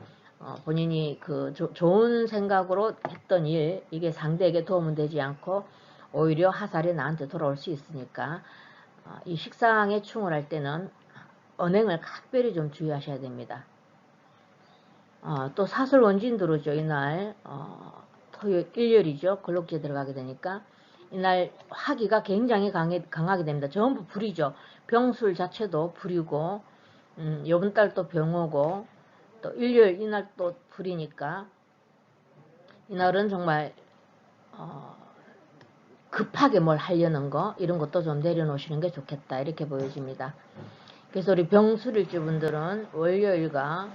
본인이 그 좋은 생각으로 했던 일 이게 상대에게 도움은 되지 않고 오히려 하살이 나한테 돌아올 수 있으니까 이 식상에 충을 할 때는 언행을 각별히 좀 주의하셔야 됩니다. 또 사설 원진 들어오죠. 이날 토요일 일요일이죠. 근록지에 들어가게 되니까 이날 화기가 굉장히 강하게 됩니다. 전부 불이죠. 병술 자체도 불이고 요번 달 또 병오고 또 일요일 이날 또 불이니까 이날은 정말 급하게 뭘 하려는 거 이런 것도 좀 내려놓으시는 게 좋겠다 이렇게 보여집니다. 그래서 우리 병술일주분들은 월요일과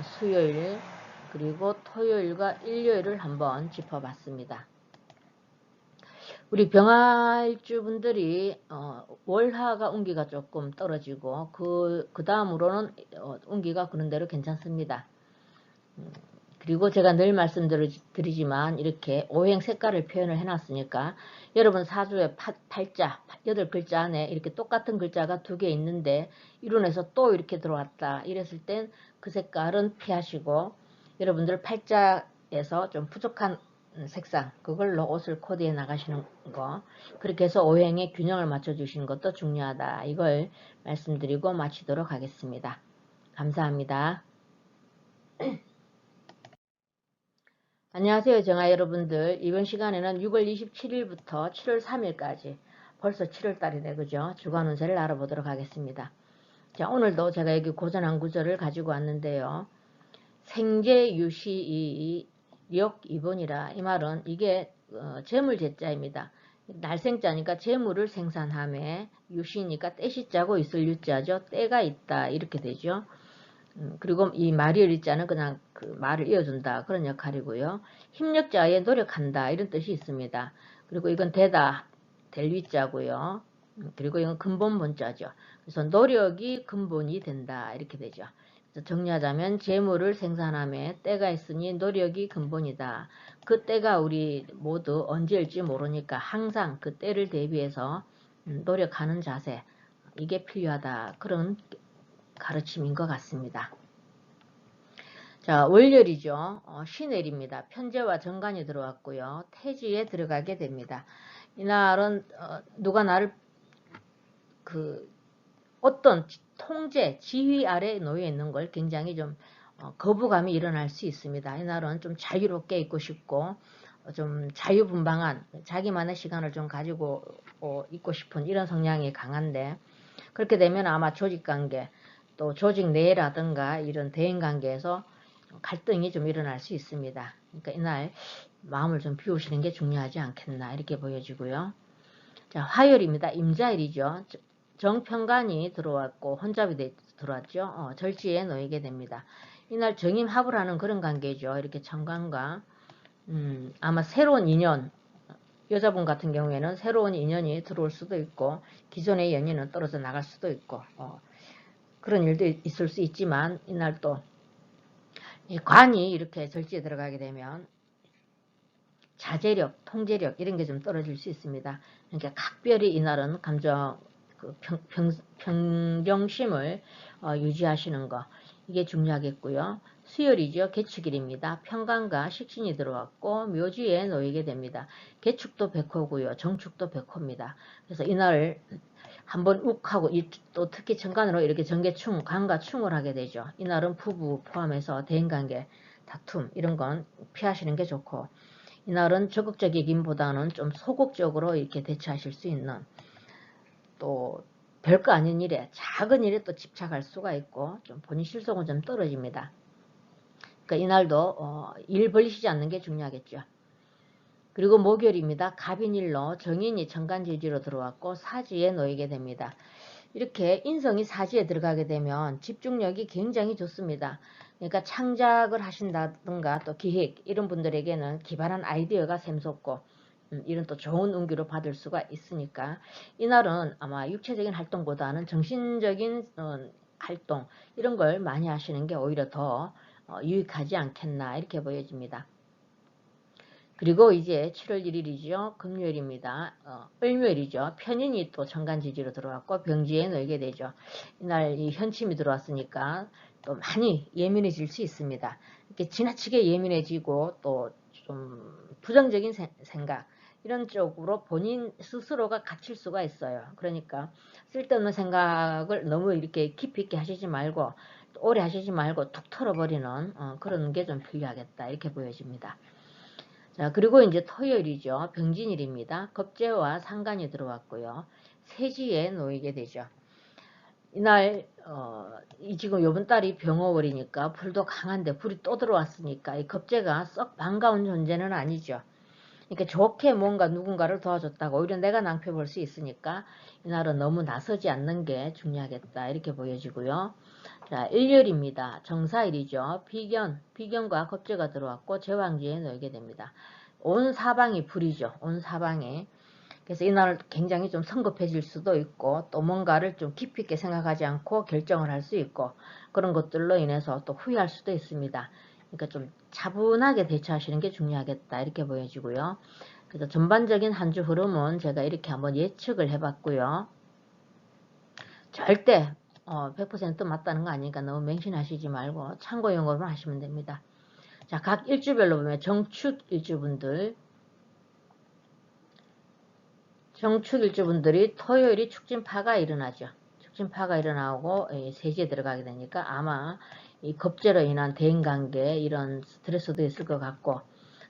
수요일 그리고 토요일과 일요일을 한번 짚어봤습니다. 우리 병화일주분들이 월화가 운기가 조금 떨어지고 그 다음으로는 운기가 그런대로 괜찮습니다. 그리고 제가 늘 말씀드리지만 이렇게 오행 색깔을 표현을 해놨으니까 여러분 사주에 팔자 8글자 안에 이렇게 똑같은 글자가 2개 있는데 이론에서 또 이렇게 들어왔다 이랬을 땐 그 색깔은 피하시고 여러분들 팔자에서 좀 부족한 색상 그걸로 옷을 코디해 나가시는 거 그렇게 해서 오행의 균형을 맞춰 주시는 것도 중요하다 이걸 말씀드리고 마치도록 하겠습니다. 감사합니다. 안녕하세요 정아 여러분들. 이번 시간에는 6월 27일부터 7월 3일까지 벌써 7월달이네 그죠? 주간 운세를 알아보도록 하겠습니다. 자 오늘도 제가 여기 고전한 구절을 가지고 왔는데요. 생재유시이 역 2번이라 이 말은 이게 재물제자입니다. 날생자니까 재물을 생산함에 유시니까 때시자고 있을 유자죠. 때가 있다 이렇게 되죠. 그리고 이 말이을 있자는 그냥 그 말을 이어준다 그런 역할이고요. 힘력자에 노력한다 이런 뜻이 있습니다. 그리고 이건 되다 될 위자고요. 그리고 이건 근본 문자죠. 그래서 노력이 근본이 된다 이렇게 되죠. 그래서 정리하자면 재물을 생산함에 때가 있으니 노력이 근본이다. 그 때가 우리 모두 언제일지 모르니까 항상 그 때를 대비해서 노력하는 자세 이게 필요하다 그런 가르침인 것 같습니다. 자, 월요일이죠. 신헬입니다. 편제와 정관이 들어왔고요. 태지에 들어가게 됩니다. 이날은 누가 나를 어떤 통제, 지휘 아래 놓여 있는 걸 굉장히 좀 거부감이 일어날 수 있습니다. 이날은 좀 자유롭게 있고 싶고 좀 자유분방한 자기만의 시간을 좀 가지고 있고 싶은 이런 성향이 강한데 그렇게 되면 아마 조직관계 또 조직 내라든가 이런 대인관계에서 갈등이 좀 일어날 수 있습니다. 그러니까 이날 마음을 좀 비우시는 게 중요하지 않겠나 이렇게 보여지고요. 자, 화요일입니다. 임자일이죠. 정편관이 들어왔고 혼잡이 들어왔죠. 절지에 놓이게 됩니다. 이날 정임합을 하는 그런 관계죠. 이렇게 천간과 아마 새로운 인연 여자분 같은 경우에는 새로운 인연이 들어올 수도 있고 기존의 연인은 떨어져 나갈 수도 있고 그런 일도 있을 수 있지만 이날 또 관이 이렇게 절지에 들어가게 되면 자제력, 통제력 이런 게 좀 떨어질 수 있습니다. 그러니까 각별히 이날은 감정 그 평정심을 유지하시는 거, 이게 중요하겠고요. 수요일이죠. 개축일입니다. 편관과 식신이 들어왔고 묘지에 놓이게 됩니다. 개축도 백호고요. 정축도 백호입니다. 그래서 이날 한번 욱하고 또 특히 천간으로 이렇게 정계충, 간과 충을 하게 되죠. 이날은 부부 포함해서 대인관계, 다툼 이런 건 피하시는 게 좋고, 이날은 적극적이긴보다는 좀 소극적으로 이렇게 대처하실 수 있는, 또 별거 아닌 일에, 작은 일에 또 집착할 수가 있고 좀 본인 실속은 좀 떨어집니다. 그러니까 이날도 일 벌리시지 않는 게 중요하겠죠. 그리고 목요일입니다. 갑인일로 정인이 천간지지로 들어왔고 사지에 놓이게 됩니다. 이렇게 인성이 사지에 들어가게 되면 집중력이 굉장히 좋습니다. 그러니까 창작을 하신다든가 또 기획 이런 분들에게는 기발한 아이디어가 샘솟고 이런 또 좋은 운기로 받을 수가 있으니까 이날은 아마 육체적인 활동보다는 정신적인 활동 이런 걸 많이 하시는 게 오히려 더 유익하지 않겠나 이렇게 보여집니다. 그리고 이제 7월 1일이죠. 금요일입니다. 을묘일이죠. 편인이 또 천간지지로 들어왔고 병지에 놓이게 되죠. 이날 이 현침이 들어왔으니까 또 많이 예민해질 수 있습니다. 이렇게 지나치게 예민해지고 또 좀 부정적인 생각 이런 쪽으로 본인 스스로가 갇힐 수가 있어요. 그러니까 쓸데없는 생각을 너무 이렇게 깊이 있게 하시지 말고 오래 하시지 말고 툭 털어버리는 그런 게 좀 필요하겠다 이렇게 보여집니다. 자, 그리고 이제 토요일이죠. 병진일입니다. 겁재와 상간이 들어왔고요. 세지에 놓이게 되죠. 이날 지금 요번 달이 병어월이니까 불도 강한데 불이 또 들어왔으니까 이 겁재가 썩 반가운 존재는 아니죠. 이렇게 좋게 뭔가 누군가를 도와줬다가 오히려 내가 낭패 볼 수 있으니까 이날은 너무 나서지 않는 게 중요하겠다 이렇게 보여지고요. 자, 일요일입니다. 정사일이죠. 비견과 겁재가 들어왔고 제왕지에 놓이게 됩니다. 온 사방이 불이죠. 온 사방에. 그래서 이날 굉장히 좀 성급해질 수도 있고 또 뭔가를 좀 깊이 있게 생각하지 않고 결정을 할 수 있고 그런 것들로 인해서 또 후회할 수도 있습니다. 그러니까 좀 차분하게 대처하시는 게 중요하겠다 이렇게 보여지고요. 그래서 전반적인 한 주 흐름은 제가 이렇게 한번 예측을 해봤고요. 절대 100% 맞다는 거 아니니까 너무 맹신하시지 말고 참고용으로만 하시면 됩니다. 자, 각 일주별로 보면 정축 일주분들이 토요일이 축진파가 일어나죠. 축진파가 일어나고 세지에 들어가게 되니까 아마 이 겁재로 인한 대인관계 이런 스트레스도 있을 것 같고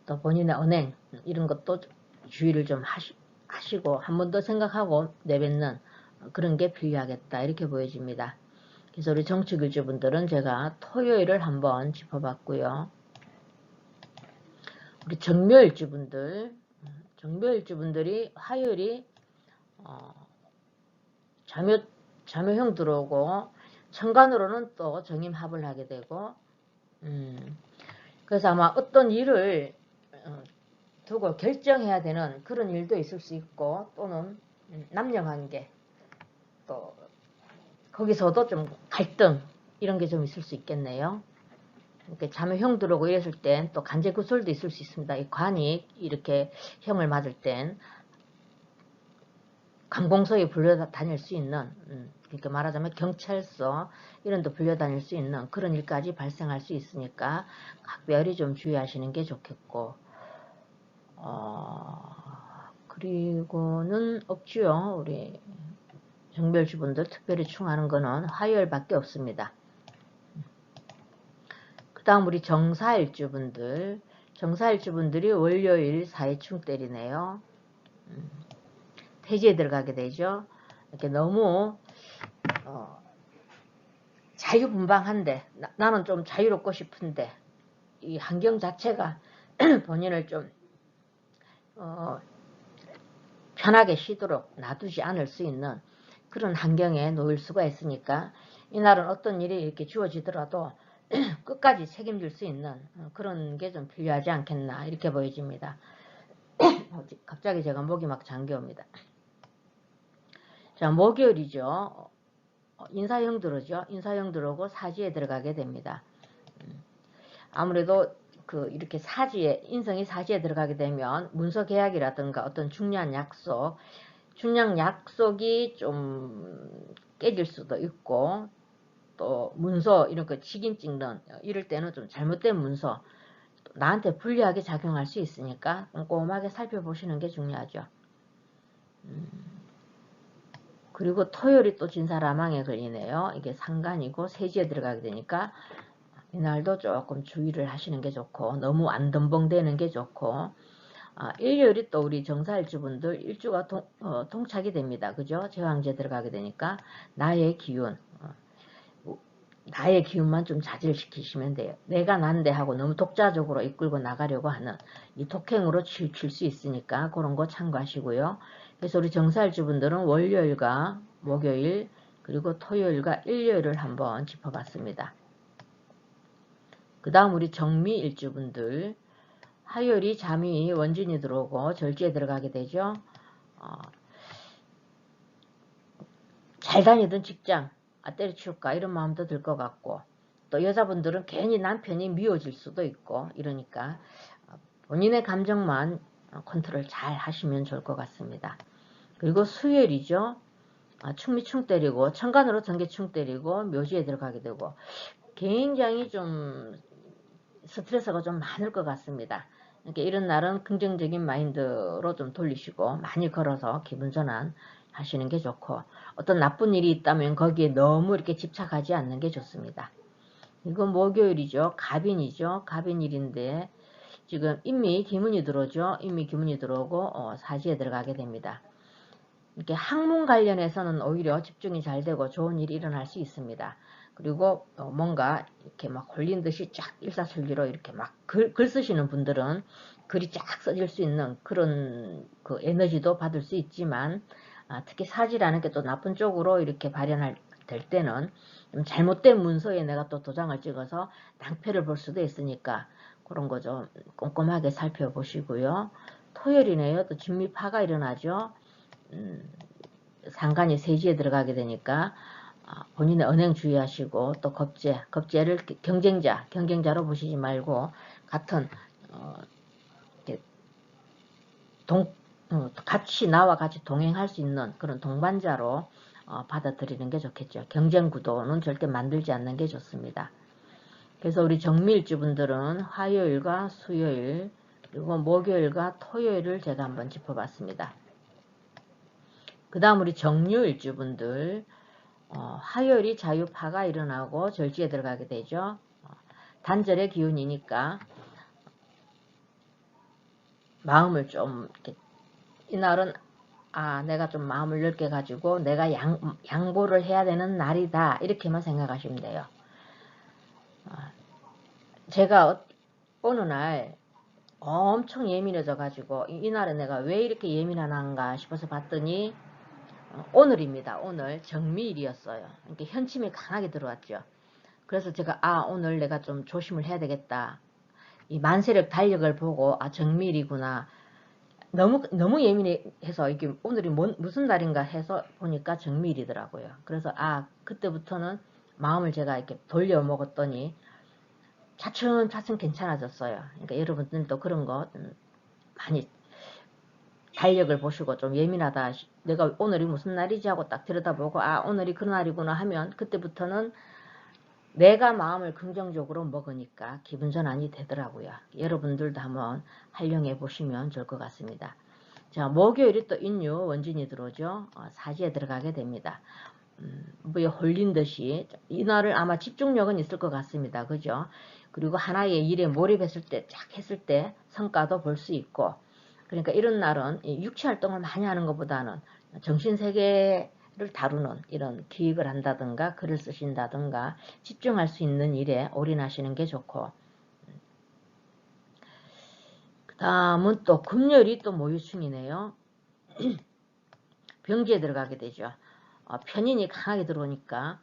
또 본인의 언행 이런 것도 주의를 좀 하시고 한 번 더 생각하고 내뱉는 그런 게 필요하겠다 이렇게 보여집니다. 그래서 우리 정축일주분들은 제가 토요일을 한번 짚어봤고요. 우리 정묘일주분들이 화요일이 자묘형 들어오고 천간으로는 또 정임합을 하게 되고 그래서 아마 어떤 일을 두고 결정해야 되는 그런 일도 있을 수 있고 또는 남녀관계 또 거기서도 좀 갈등 이런 게 좀 있을 수 있겠네요. 이렇게 자묘형 들어오고 이랬을 땐 또 간제구설도 있을 수 있습니다. 이 관이 이렇게 형을 맞을 땐 관공서에 불려다닐 수 있는 그러니까 말하자면 경찰서 이런 데 불려다닐 수 있는 그런 일까지 발생할 수 있으니까 각별히 좀 주의하시는 게 좋겠고 그리고는 없지요. 우리 정별주분들 특별히 충하는 거는 화요일밖에 없습니다. 그 다음 우리 정사일주분들이 월요일 사회충 때리네요. 태지에 들어가게 되죠. 이렇게 너무 자유분방한데 나는 좀 자유롭고 싶은데 이 환경 자체가 본인을 좀 편하게 쉬도록 놔두지 않을 수 있는 그런 환경에 놓일 수가 있으니까 이날은 어떤 일이 이렇게 주어지더라도 끝까지 책임질 수 있는 그런 게 좀 필요하지 않겠나 이렇게 보여집니다. 갑자기 제가 목이 막 잠겨옵니다. 자, 목요일이죠. 인사형 들어오죠. 인사형 들어오고 사지에 들어가게 됩니다. 아무래도 이렇게 인성이 사지에 들어가게 되면 문서 계약이라든가 어떤 중요한 약속, 중요한 약속이 좀 깨질 수도 있고, 또 문서 이런 거 직인 찍는 이럴 때는 좀 잘못된 문서 나한테 불리하게 작용할 수 있으니까 꼼꼼하게 살펴보시는 게 중요하죠. 그리고 토요일이 또 진사라망에 걸리네요. 이게 상간이고 세지에 들어가게 되니까 이날도 조금 주의를 하시는 게 좋고, 너무 안 덤벙대는 게 좋고, 일요일이 또 우리 정사일주분들 일주가 동착이 됩니다. 그죠? 제왕제 들어가게 되니까 나의 기운, 나의 기운만 좀 자제시키시면 돼요. 내가 난데 하고 너무 독자적으로 이끌고 나가려고 하는 이 독행으로 치우칠 수 있으니까 그런 거 참고하시고요. 그래서 우리 정사일주분들은 월요일과 목요일 그리고 토요일과 일요일을 한번 짚어봤습니다. 그 다음 우리 정미일주분들 화요일이 잠이 원진이 들어오고 절지에 들어가게 되죠. 잘 다니던 직장 때려치울까 이런 마음도 들 것 같고, 또 여자분들은 괜히 남편이 미워질 수도 있고 이러니까 본인의 감정만 컨트롤 잘 하시면 좋을 것 같습니다. 그리고 수요일이죠. 충미충 때리고 천간으로 전개충 때리고 묘지에 들어가게 되고 굉장히 좀 스트레스가 좀 많을 것 같습니다. 이렇게 이런 날은 긍정적인 마인드로 좀 돌리시고 많이 걸어서 기분 전환 하시는 게 좋고, 어떤 나쁜 일이 있다면 거기에 너무 이렇게 집착하지 않는 게 좋습니다. 이건 목요일이죠. 갑인이죠. 갑인일인데 지금 인미 기문이 들어오죠. 인미 기문이 들어오고 사지에 들어가게 됩니다. 이렇게 학문 관련해서는 오히려 집중이 잘 되고 좋은 일이 일어날 수 있습니다. 그리고 뭔가 이렇게 막 홀린 듯이 쫙 일사천리로 이렇게 막 글 쓰시는 분들은 글이 쫙 써질 수 있는 그런 그 에너지도 받을 수 있지만, 특히 사지라는 게 또 나쁜 쪽으로 이렇게 발현될 때는 좀 잘못된 문서에 내가 또 도장을 찍어서 낭패를 볼 수도 있으니까 그런 거 좀 꼼꼼하게 살펴보시고요. 토요일이네요. 또 진미파가 일어나죠. 상간이 세지에 들어가게 되니까 본인의 언행 주의하시고, 또 겁재를 경쟁자로 보시지 말고 같은 같이 나와 같이 동행할 수 있는 그런 동반자로 받아들이는 게 좋겠죠. 경쟁 구도는 절대 만들지 않는 게 좋습니다. 그래서 우리 정미일주분들은 화요일과 수요일 그리고 목요일과 토요일을 제가 한번 짚어봤습니다. 그 다음 우리 정유일주분들 화요일이 자유파가 일어나고 절지에 들어가게 되죠. 단절의 기운이니까 마음을 좀 이렇게, 이날은 내가 좀 마음을 넓게 가지고 내가 양보를 해야 되는 날이다 이렇게만 생각하시면 돼요. 제가 어느 날 엄청 예민해져 가지고 이날은 내가 왜 이렇게 예민한가 싶어서 봤더니 오늘입니다. 오늘 정미일이었어요. 이렇게 현침이 강하게 들어왔죠. 그래서 제가 오늘 내가 좀 조심을 해야 되겠다. 이 만세력 달력을 보고 정미일이구나. 너무 예민해서 이게 오늘이 무슨 날인가 해서 보니까 정미일이더라고요. 그래서 그때부터는 마음을 제가 이렇게 돌려 먹었더니 차츰차츰 괜찮아졌어요. 그러니까 여러분들도 그런 거 많이 달력을 보시고 좀 예민하다, 내가 오늘이 무슨 날이지 하고 딱 들여다보고 오늘이 그 날이구나 하면 그때부터는 내가 마음을 긍정적으로 먹으니까 기분 전환이 되더라고요. 여러분들도 한번 활용해 보시면 좋을 것 같습니다. 자, 목요일이 또 인유 원진이 들어오죠. 사지에 들어가게 됩니다. 뭐에 홀린 듯이 이날을 아마 집중력은 있을 것 같습니다. 그죠? 그리고 하나의 일에 몰입했을 때, 쫙 했을 때 성과도 볼 수 있고, 그러니까 이런 날은 육체 활동을 많이 하는 것보다는 정신세계를 다루는 이런 기획을 한다든가 글을 쓰신다든가 집중할 수 있는 일에 올인하시는 게 좋고, 그 다음은 또 금요일이 또 모유충이네요. 병지에 들어가게 되죠. 편인이 강하게 들어오니까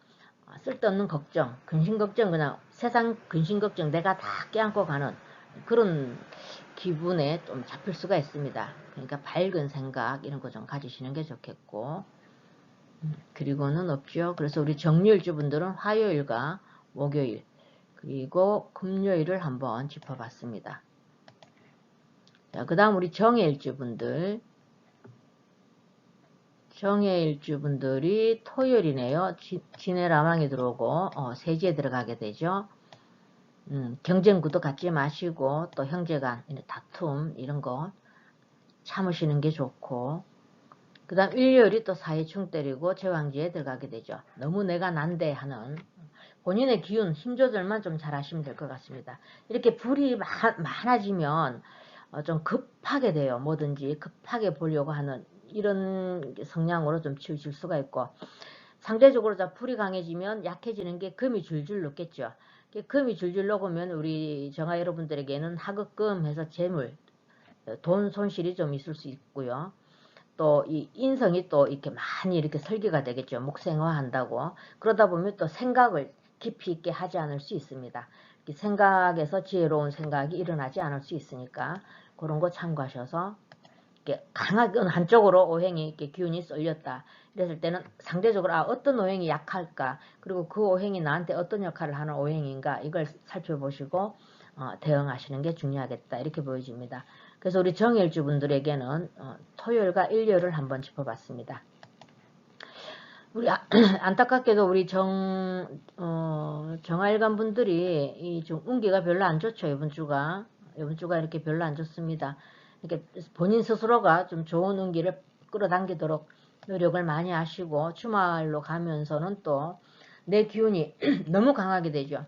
쓸데없는 걱정, 근심걱정, 그냥 세상 근심걱정 내가 다 껴안고 가는 그런 기분에 좀 잡힐 수가 있습니다. 그러니까 밝은 생각 이런 거 좀 가지시는 게 좋겠고, 그리고는 없죠. 그래서 우리 정유일주분들은 화요일과 목요일 그리고 금요일을 한번 짚어봤습니다. 자, 그 다음 우리 정해일주분들 정해일주분들이 토요일이네요. 진해라망이 들어오고 세지에 들어가게 되죠. 경쟁구도 갖지 마시고 또 형제간 다툼 이런 거 참으시는 게 좋고, 그 다음 일요일이 또 사회충 때리고 제왕지에 들어가게 되죠. 너무 내가 난데 하는 본인의 기운 힘 조절만 좀 잘 하시면 될 것 같습니다. 이렇게 불이 많아지면 좀 급하게 돼요. 뭐든지 급하게 보려고 하는 이런 성향으로 좀 치우칠 수가 있고, 상대적으로 불이 강해지면 약해지는 게 금이 줄줄 녹겠죠. 금이 줄줄 녹으면 우리 정화 여러분들에게는 하급금 해서 재물, 돈 손실이 좀 있을 수 있고요. 또 이 인성이 또 이렇게 많이 이렇게 설계가 되겠죠. 목생화 한다고. 그러다 보면 또 생각을 깊이 있게 하지 않을 수 있습니다. 생각에서 지혜로운 생각이 일어나지 않을 수 있으니까 그런 거 참고하셔서 이렇게 강하게 한쪽으로 오행이 이렇게 기운이 쏠렸다. 이랬을 때는 상대적으로 어떤 오행이 약할까, 그리고 그 오행이 나한테 어떤 역할을 하는 오행인가, 이걸 살펴보시고 대응하시는 게 중요하겠다, 이렇게 보여집니다. 그래서 우리 정일주 분들에게는 토요일과 일요일을 한번 짚어봤습니다. 우리 안타깝게도 우리 정화일간 분들이 좀 운기가 별로 안 좋죠. 이번 주가 이렇게 별로 안 좋습니다. 이렇게 본인 스스로가 좀 좋은 운기를 끌어당기도록 노력을 많이 하시고, 주말로 가면서는 또 내 기운이 너무 강하게 되죠.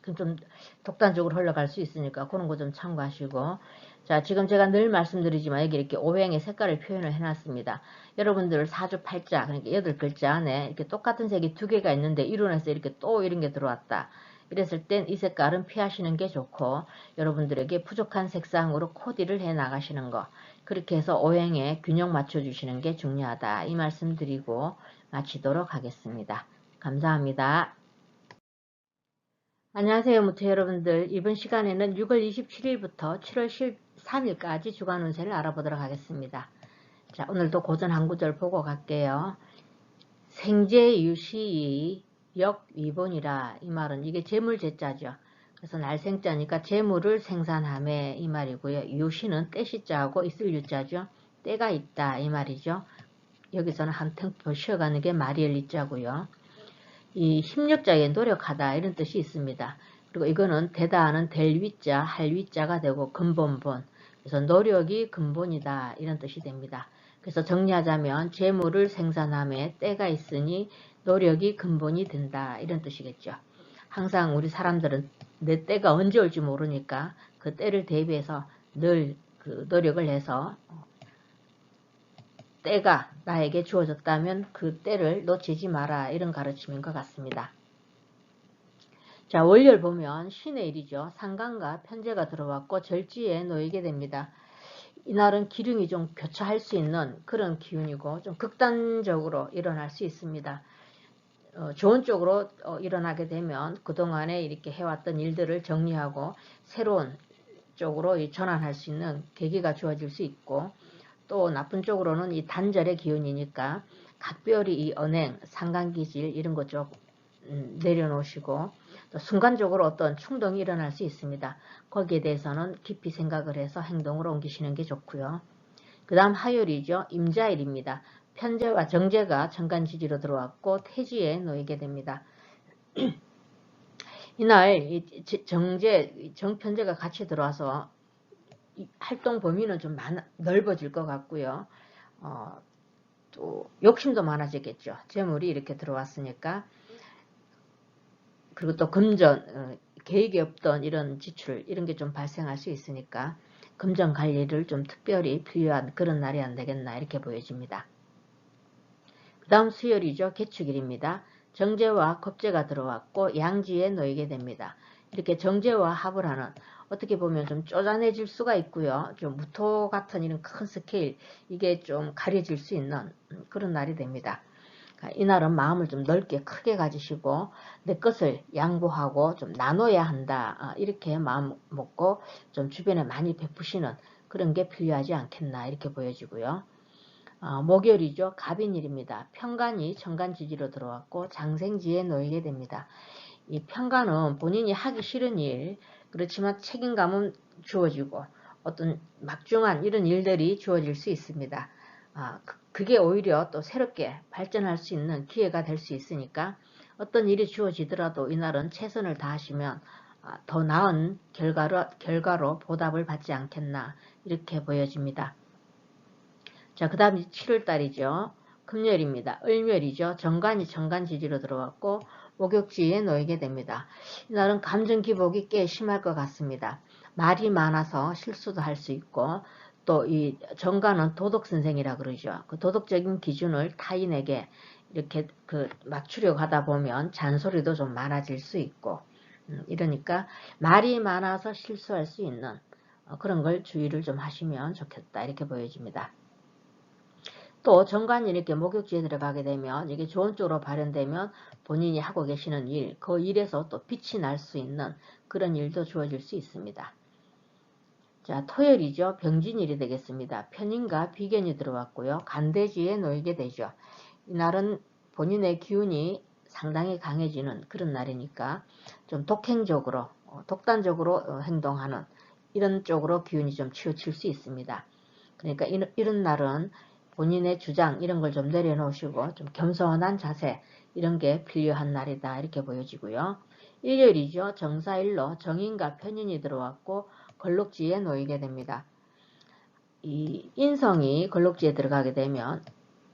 그럼 좀 독단적으로 흘러갈 수 있으니까 그런 거 좀 참고하시고. 자, 지금 제가 늘 말씀드리지만 여기 이렇게 오행의 색깔을 표현을 해놨습니다. 여러분들 사주팔자, 그러니까 8글자 안에 이렇게 똑같은 색이 2개가 있는데 이론에서 이렇게 또 이런 게 들어왔다. 이랬을 땐 이 색깔은 피하시는 게 좋고, 여러분들에게 부족한 색상으로 코디를 해 나가시는 거, 그렇게 해서 오행에 균형 맞춰주시는 게 중요하다, 이 말씀 드리고 마치도록 하겠습니다. 감사합니다. 안녕하세요, 무토 여러분들. 이번 시간에는 6월 27일부터 7월 13일까지 주간 운세를 알아보도록 하겠습니다. 자, 오늘도 고전 한 구절 보고 갈게요. 생재유시 역위본이라, 이 말은 이게 재물제자죠. 그래서 날생자니까 재물을 생산함에, 이 말이고요. 유시는 때시자하고 있을 유자죠. 때가 있다, 이 말이죠. 여기서는 한 템포 쉬어가는 게 마리엘리자고요. 이 힘력자에 노력하다, 이런 뜻이 있습니다. 그리고 이거는 되다는 될 위자, 할 위자가 되고 근본본, 그래서 노력이 근본이다, 이런 뜻이 됩니다. 그래서 정리하자면 재물을 생산함에 때가 있으니 노력이 근본이 된다, 이런 뜻이겠죠. 항상 우리 사람들은 내 때가 언제 올지 모르니까 그 때를 대비해서 늘 그 노력을 해서 때가 나에게 주어졌다면 그 때를 놓치지 마라, 이런 가르침인 것 같습니다. 자, 월요일 보면 신의 일이죠. 상간과 편제가 들어왔고 절지에 놓이게 됩니다. 이날은 기름이 좀 교차할 수 있는 그런 기운이고 좀 극단적으로 일어날 수 있습니다. 좋은 쪽으로 일어나게 되면 그동안에 이렇게 해왔던 일들을 정리하고 새로운 쪽으로 전환할 수 있는 계기가 주어질 수 있고, 또 나쁜 쪽으로는 이 단절의 기운이니까 각별히 이 언행, 상간기질 이런 것 좀 내려놓으시고, 또 순간적으로 어떤 충동이 일어날 수 있습니다. 거기에 대해서는 깊이 생각을 해서 행동으로 옮기시는 게 좋고요. 그 다음 화요일이죠. 임자일입니다. 편제와 정제가 정간지지로 들어왔고 태지에 놓이게 됩니다. 이날 정편제가 같이 들어와서 활동 범위는 좀 넓어질 것 같고요. 또 욕심도 많아지겠죠. 재물이 이렇게 들어왔으니까. 그리고 또 금전, 계획이 없던 이런 지출, 이런 게 좀 발생할 수 있으니까 금전 관리를 좀 특별히 필요한 그런 날이 안 되겠나, 이렇게 보여집니다. 그 다음 수요일이죠. 개축일입니다. 정제와 겁제가 들어왔고 양지에 놓이게 됩니다. 이렇게 정제와 합을 하는, 어떻게 보면 좀 쪼잔해질 수가 있고요. 좀 무토 같은 이런 큰 스케일, 이게 좀 가려질 수 있는 그런 날이 됩니다. 이날은 마음을 좀 넓게 크게 가지시고 내 것을 양보하고 좀 나눠야 한다, 이렇게 마음 먹고 좀 주변에 많이 베푸시는 그런 게 필요하지 않겠나, 이렇게 보여지고요. 목요일이죠. 갑인일입니다. 편간이 정간지지로 들어왔고 장생지에 놓이게 됩니다. 이 편간은 본인이 하기 싫은 일, 그렇지만 책임감은 주어지고 어떤 막중한 이런 일들이 주어질 수 있습니다. 그게 오히려 또 새롭게 발전할 수 있는 기회가 될 수 있으니까 어떤 일이 주어지더라도 이날은 최선을 다하시면 더 나은 결과로 보답을 받지 않겠나 이렇게 보여집니다. 자, 그 다음 7월달이죠. 금요일입니다. 을묘일이죠. 정관이 정관지지로 들어왔고 목욕지에 놓이게 됩니다. 이날은 감정 기복이 꽤 심할 것 같습니다. 말이 많아서 실수도 할 수 있고 또 이 정관은 도덕선생이라 그러죠. 그 도덕적인 기준을 타인에게 이렇게 맞추려고 하다 보면 잔소리도 좀 많아질 수 있고 이러니까 말이 많아서 실수할 수 있는 그런 걸 주의를 좀 하시면 좋겠다 이렇게 보여집니다. 또 정관이 이렇게 목욕지에 들어가게 되면 이게 좋은 쪽으로 발현되면 본인이 하고 계시는 일, 그 일에서 또 빛이 날 수 있는 그런 일도 주어질 수 있습니다. 자, 토요일이죠. 병진일이 되겠습니다. 편인과 비견이 들어왔고요. 간대지에 놓이게 되죠. 이날은 본인의 기운이 상당히 강해지는 그런 날이니까 좀 독행적으로, 독단적으로 행동하는 이런 쪽으로 기운이 좀 치우칠 수 있습니다. 그러니까 이런 날은 본인의 주장 이런 걸 좀 내려놓으시고 좀 겸손한 자세 이런 게 필요한 날이다 이렇게 보여지고요. 일요일이죠. 정사일로 정인과 편인이 들어왔고 걸록지에 놓이게 됩니다. 이 인성이 걸록지에 들어가게 되면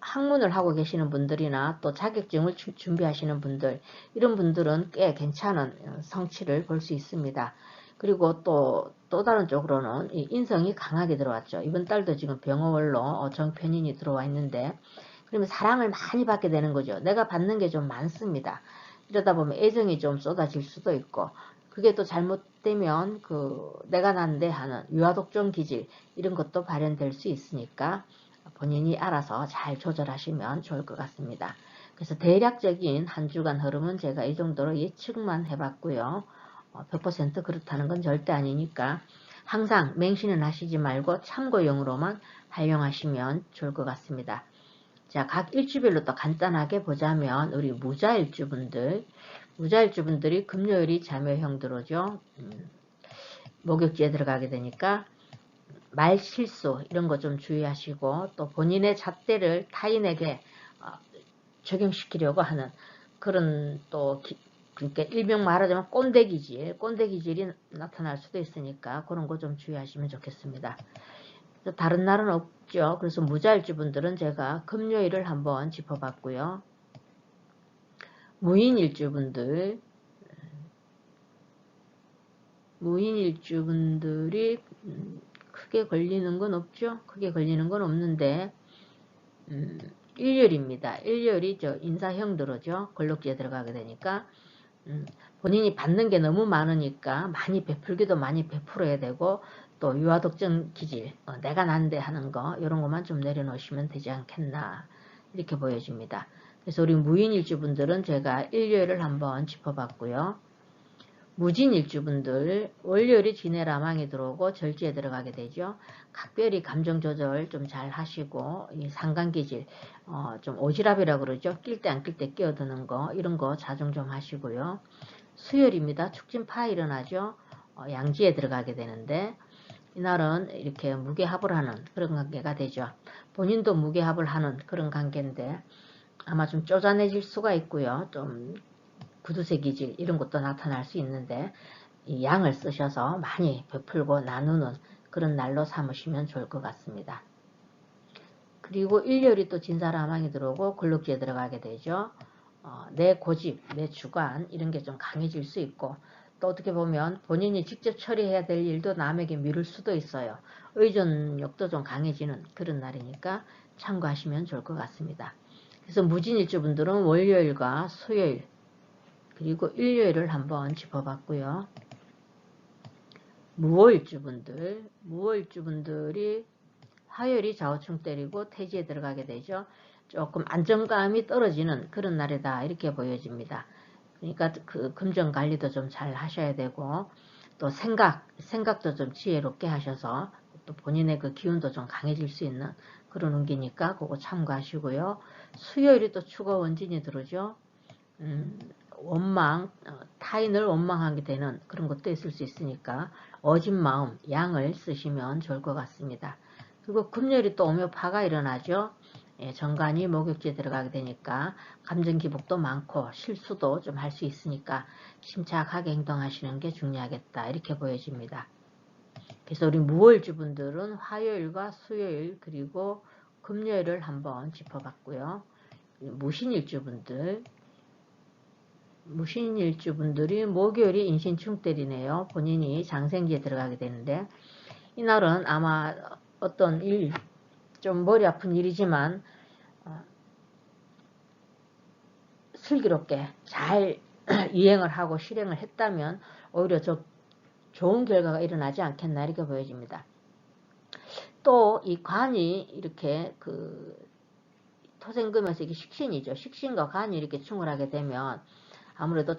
학문을 하고 계시는 분들이나 또 자격증을 준비하시는 분들 이런 분들은 꽤 괜찮은 성취를 볼 수 있습니다. 그리고 또 다른 쪽으로는 이 인성이 강하게 들어왔죠. 이번 달도 지금 병어월로 정편인이 들어와 있는데 그러면 사랑을 많이 받게 되는 거죠. 내가 받는 게 좀 많습니다. 이러다 보면 애정이 좀 쏟아질 수도 있고 그게 또 잘못되면 내가 난데 하는 유아독종 기질 이런 것도 발현될 수 있으니까 본인이 알아서 잘 조절하시면 좋을 것 같습니다. 그래서 대략적인 한 주간 흐름은 제가 이 정도로 예측만 해봤고요. 100% 그렇다는 건 절대 아니니까 항상 맹신은 하시지 말고 참고용으로만 활용하시면 좋을 것 같습니다. 자, 각 일주별로 또 간단하게 보자면 우리 무자일주분들이 금요일이 자묘형 들어오죠. 목욕지에 들어가게 되니까 말 실수 이런 거 좀 주의하시고 또 본인의 잣대를 타인에게 적용시키려고 하는 그런 그러니까 일명 말하자면 꼰대기질이 나타날 수도 있으니까 그런 거 좀 주의하시면 좋겠습니다. 다른 날은 없죠. 그래서 무자일주 분들은 제가 금요일을 한번 짚어봤고요. 무인일주 분들이 크게 걸리는 건 없죠. 크게 걸리는 건 없는데 일요일입니다. 일요일이 인사형 들어오죠. 걸록지에 들어가게 되니까 본인이 받는 게 너무 많으니까 많이 베풀기도 많이 베풀어야 되고 또 유아독점 기질 내가 난데 하는 거 이런 것만 좀 내려놓으시면 되지 않겠나 이렇게 보여집니다. 그래서 우리 무인일주분들은 제가 일요일을 한번 짚어봤고요. 무진일주분들 월요일이 진해라망이 들어오고 절지에 들어가게 되죠. 각별히 감정조절 좀 잘 하시고 이 상간기질 좀 오지랖이라 그러죠. 낄 때 안 낄 때 끼어드는 거 이런 거 자중 좀 하시고요. 수요일입니다. 축진파 일어나죠. 양지에 들어가게 되는데 이날은 이렇게 무게합을 하는 그런 관계가 되죠. 본인도 무게합을 하는 그런 관계인데 아마 좀 쪼잔해질 수가 있고요. 좀 구두쇠 기질 이런 것도 나타날 수 있는데 이 양을 쓰셔서 많이 베풀고 나누는 그런 날로 삼으시면 좋을 것 같습니다. 그리고 일요일이 또 진사라망이 들어오고 근록지에 들어가게 되죠. 내 고집, 내 주관 이런 게 좀 강해질 수 있고 또 어떻게 보면 본인이 직접 처리해야 될 일도 남에게 미룰 수도 있어요. 의존력도 좀 강해지는 그런 날이니까 참고하시면 좋을 것 같습니다. 그래서 무진일주분들은 월요일과 수요일 그리고 일요일을 한번 짚어봤고요. 무월주분들이 화요일이 좌우충 때리고 태지에 들어가게 되죠. 조금 안정감이 떨어지는 그런 날이다 이렇게 보여집니다. 그러니까 금전 관리도 좀 잘 하셔야 되고 또 생각도 좀 지혜롭게 하셔서 또 본인의 기운도 좀 강해질 수 있는 그런 운기니까 그거 참고하시고요. 수요일이 또 추가 원진이 들어오죠. 타인을 원망하게 되는 그런 것도 있을 수 있으니까 어진 마음, 양을 쓰시면 좋을 것 같습니다. 그리고 금요일이 또 오면 파가 일어나죠. 예, 정관이 목욕지에 들어가게 되니까 감정 기복도 많고 실수도 좀 할 수 있으니까 침착하게 행동하시는 게 중요하겠다 이렇게 보여집니다. 그래서 우리 무월주분들은 화요일과 수요일 그리고 금요일을 한번 짚어봤고요. 무신일주분들이 목요일이 인신충때리네요. 본인이 장생기에 들어가게 되는데 이날은 아마 어떤 일, 좀 머리 아픈 일이지만 슬기롭게 잘 이행을 하고 실행을 했다면 오히려 좋은 결과가 일어나지 않겠나 이렇게 보여집니다. 또 이 관이 이렇게 그 토생금에서 이게 식신이죠. 식신과 관이 이렇게 충돌하게 되면 아무래도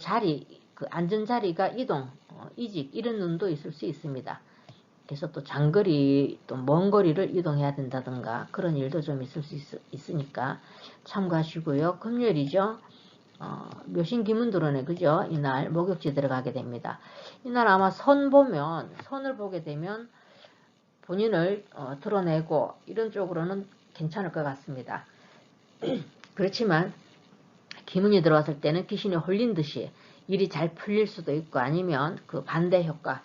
그 앉은 자리가 이동, 이직 이런 눈도 있을 수 있습니다. 그래서 또 장거리, 또 먼 거리를 이동해야 된다든가 그런 일도 좀 있을 수 있으니까 참고하시고요. 금요일이죠. 묘신 기문 들어오네. 그죠? 이날 목욕지 들어가게 됩니다. 이날 아마 선을 보게 되면 본인을 드러내고 이런 쪽으로는 괜찮을 것 같습니다. 그렇지만 기문이 들어왔을 때는 귀신이 홀린 듯이 일이 잘 풀릴 수도 있고 아니면 그 반대 효과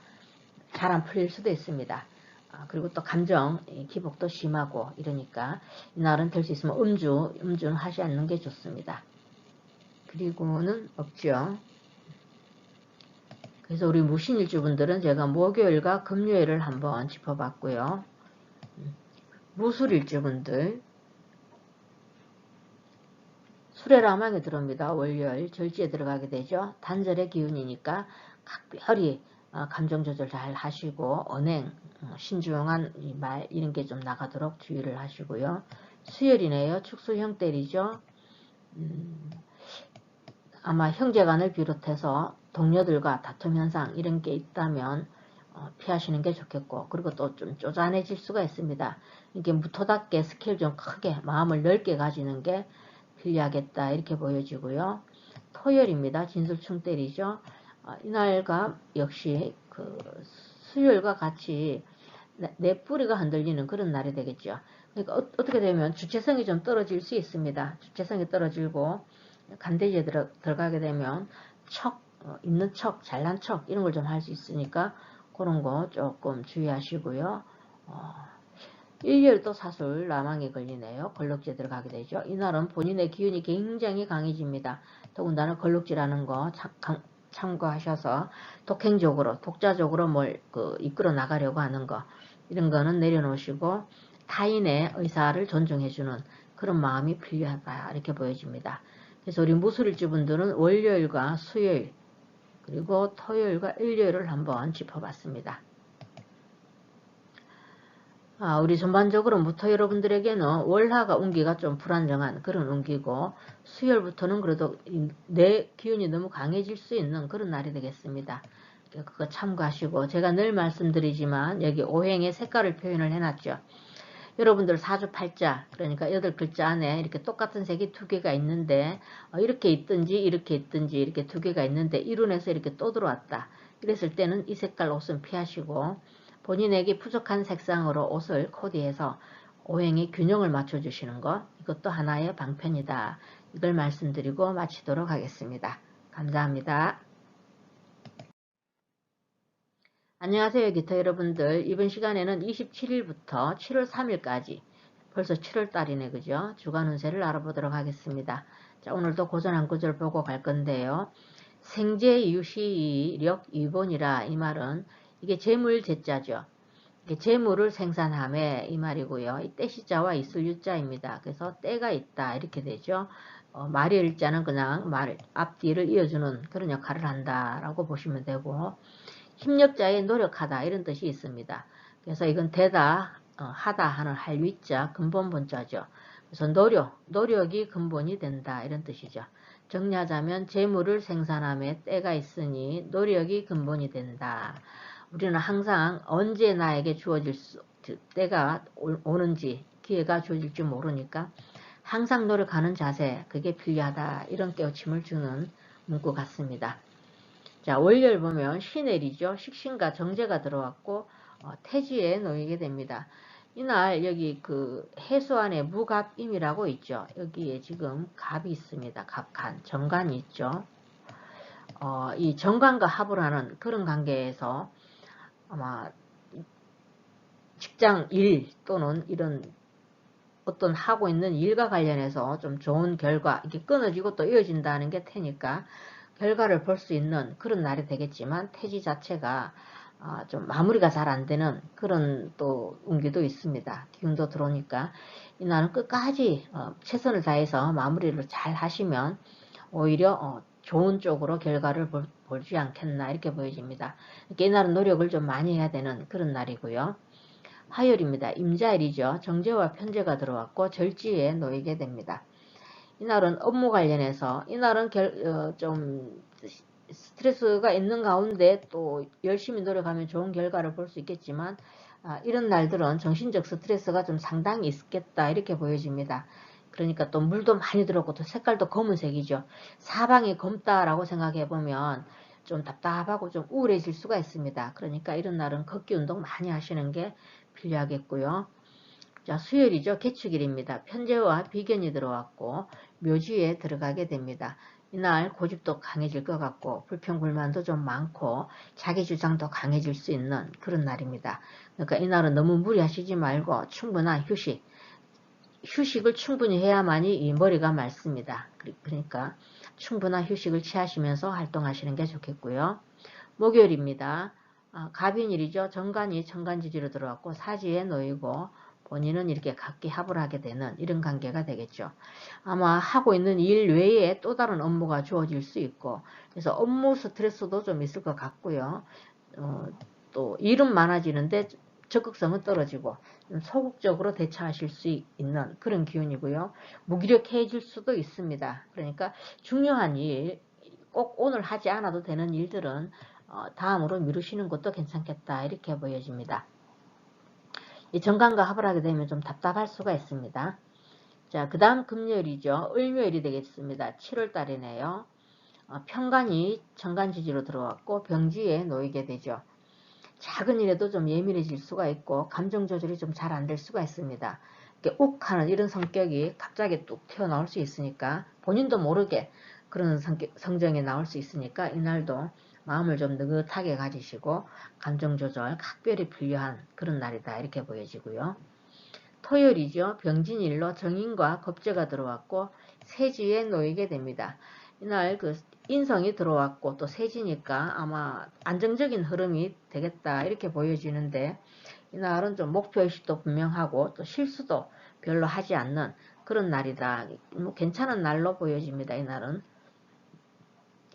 잘 안 풀릴 수도 있습니다. 그리고 또 감정 기복도 심하고 이러니까 이날은 될 수 있으면 음주는 하지 않는 게 좋습니다. 그리고는 없죠. 그래서 우리 무신일주분들은 제가 목요일과 금요일을 한번 짚어봤고요. 무술일주분들 수레라망에 들어옵니다. 월요일 절지에 들어가게 되죠. 단절의 기운이니까 각별히 감정 조절 잘 하시고 언행, 신중한 말 이런 게 좀 나가도록 주의를 하시고요. 수요일이네요. 축수형 때리죠. 아마 형제간을 비롯해서 동료들과 다툼 현상 이런 게 있다면 피하시는 게 좋겠고 그리고 또 좀 쪼잔해질 수가 있습니다. 이게 무토답게 스케일 좀 크게 마음을 넓게 가지는 게 필요하겠다 이렇게 보여지고요. 토요일입니다. 진술충 때리죠. 이날과 역시 그 수요일과 같이 내 뿌리가 흔들리는 그런 날이 되겠죠. 그러니까 어떻게 되면 주체성이 좀 떨어질 수 있습니다. 주체성이 떨어지고 간대지에 들어가게 되면 있는 척, 잘난 척 이런 걸 좀 할 수 있으니까 그런 거 조금 주의하시고요. 일요일도 사술 라망에 걸리네요. 걸럭지에 들어가게 되죠. 이날은 본인의 기운이 굉장히 강해집니다. 더군다나 걸럭지라는 거 참고하셔서 독자적으로 뭘 이끌어 나가려고 하는 거 이런 거는 내려놓으시고 타인의 의사를 존중해주는 그런 마음이 필요하다 이렇게 보여집니다. 그래서 우리 무술일주분들은 월요일과 수요일 그리고 토요일과 일요일을 한번 짚어봤습니다. 우리 전반적으로 무토 여러분들에게는 월화가 운기가 좀 불안정한 그런 운기고 수요일부터는 그래도 내 기운이 너무 강해질 수 있는 그런 날이 되겠습니다. 그거 참고하시고 제가 늘 말씀드리지만 여기 오행의 색깔을 표현을 해놨죠. 여러분들 사주팔자 그러니까 8글자 안에 이렇게 똑같은 색이 2개가 있는데 이렇게 있든지 이렇게 2개가 있는데 이룬에서 이렇게 또 들어왔다. 이랬을 때는 이 색깔 옷은 피하시고 본인에게 부족한 색상으로 옷을 코디해서 오행의 균형을 맞춰주시는 것 이것도 하나의 방편이다. 이걸 말씀드리고 마치도록 하겠습니다. 감사합니다. 안녕하세요 기타 여러분들. 이번 시간에는 27일부터 7월 3일까지 벌써 7월 달이네 그죠? 주간 운세를 알아보도록 하겠습니다. 자 오늘도 고전 한 구절 보고 갈 건데요. 생재유시력 이본이라 이 말은 이게 재물 제자죠. 재물을 생산함에 이 말이고요. 이 때시자와 있을 유자입니다. 그래서 때가 있다 이렇게 되죠. 말일자는 그냥 앞뒤를 이어주는 그런 역할을 한다라고 보시면 되고 힘력자의 노력하다 이런 뜻이 있습니다. 그래서 이건 되다, 하다 하는 할 위자 근본 본자죠. 그래서 노력이 근본이 된다 이런 뜻이죠. 정리하자면 재물을 생산함에 때가 있으니 노력이 근본이 된다. 우리는 항상 언제 나에게 주어질 때가 오는지 기회가 주어질지 모르니까 항상 노력하는 자세 그게 필요하다 이런 깨우침을 주는 문구 같습니다. 자 월요일 보면 신해리죠. 식신과 정제가 들어왔고 태지에 놓이게 됩니다. 이날 여기 그 해수 안에 무갑임이라고 있죠. 여기에 지금 갑이 있습니다. 갑간, 정관이 있죠. 이 정관과 합을 하는 그런 관계에서 아마 직장 일 또는 이런 어떤 하고 있는 일과 관련해서 좀 좋은 결과, 이게 끊어지고 또 이어진다는 게 테니까 결과를 볼 수 있는 그런 날이 되겠지만 태지 자체가 좀 마무리가 잘 안 되는 그런 또 운기도 있습니다. 기운도 들어오니까 이날은 끝까지 최선을 다해서 마무리를 잘 하시면 오히려 좋은 쪽으로 결과를 보지 않겠나 이렇게 보여집니다. 이렇게 이날은 노력을 좀 많이 해야 되는 그런 날이고요. 화요일입니다. 임자일이죠. 정제와 편제가 들어왔고 절지에 놓이게 됩니다. 이날은 업무 관련해서 이날은 좀 스트레스가 있는 가운데 또 열심히 노력하면 좋은 결과를 볼 수 있겠지만 이런 날들은 정신적 스트레스가 좀 상당히 있겠다 이렇게 보여집니다. 그러니까 또 물도 많이 들었고 또 색깔도 검은색이죠. 사방이 검다라고 생각해 보면 좀 답답하고 좀 우울해질 수가 있습니다. 그러니까 이런 날은 걷기 운동 많이 하시는 게 필요하겠고요. 자, 수요일이죠. 개축일입니다. 편제와 비견이 들어왔고 묘지에 들어가게 됩니다. 이날 고집도 강해질 것 같고 불평불만도 좀 많고 자기 주장도 강해질 수 있는 그런 날입니다. 그러니까 이날은 너무 무리하시지 말고 충분한 휴식을 충분히 해야만이 이 머리가 맑습니다. 그러니까 충분한 휴식을 취하시면서 활동하시는 게 좋겠고요. 목요일입니다. 갑인일이죠. 정관이 천간지지로 들어왔고 사지에 놓이고 본인은 이렇게 각기 합을 하게 되는 이런 관계가 되겠죠. 아마 하고 있는 일 외에 또 다른 업무가 주어질 수 있고 그래서 업무 스트레스도 좀 있을 것 같고요. 또 일은 많아지는데 적극성은 떨어지고 소극적으로 대처하실 수 있는 그런 기운이고요. 무기력해질 수도 있습니다. 그러니까 중요한 일, 꼭 오늘 하지 않아도 되는 일들은 다음으로 미루시는 것도 괜찮겠다 이렇게 보여집니다. 이 정관과 합을 하게 되면 좀 답답할 수가 있습니다. 자, 그 다음 금요일이죠. 을묘일이 되겠습니다. 7월 달이네요. 편관이 정관지지로 들어왔고 병지에 놓이게 되죠. 작은 일에도 좀 예민해질 수가 있고 감정 조절이 좀 잘 안 될 수가 있습니다. 이렇게 욱하는 이런 성격이 갑자기 뚝 튀어나올 수 있으니까 본인도 모르게 그런 성정이 나올 수 있으니까 이날도 마음을 좀 느긋하게 가지시고 감정 조절 각별히 필요한 그런 날이다 이렇게 보여지고요. 토요일이죠. 병진일로 정인과 겁재가 들어왔고 세지에 놓이게 됩니다. 이날 그 인성이 들어왔고 또 세지니까 아마 안정적인 흐름이 되겠다 이렇게 보여지는데 이날은 좀 목표의식도 분명하고 또 실수도 별로 하지 않는 그런 날이다. 뭐 괜찮은 날로 보여집니다. 이날은.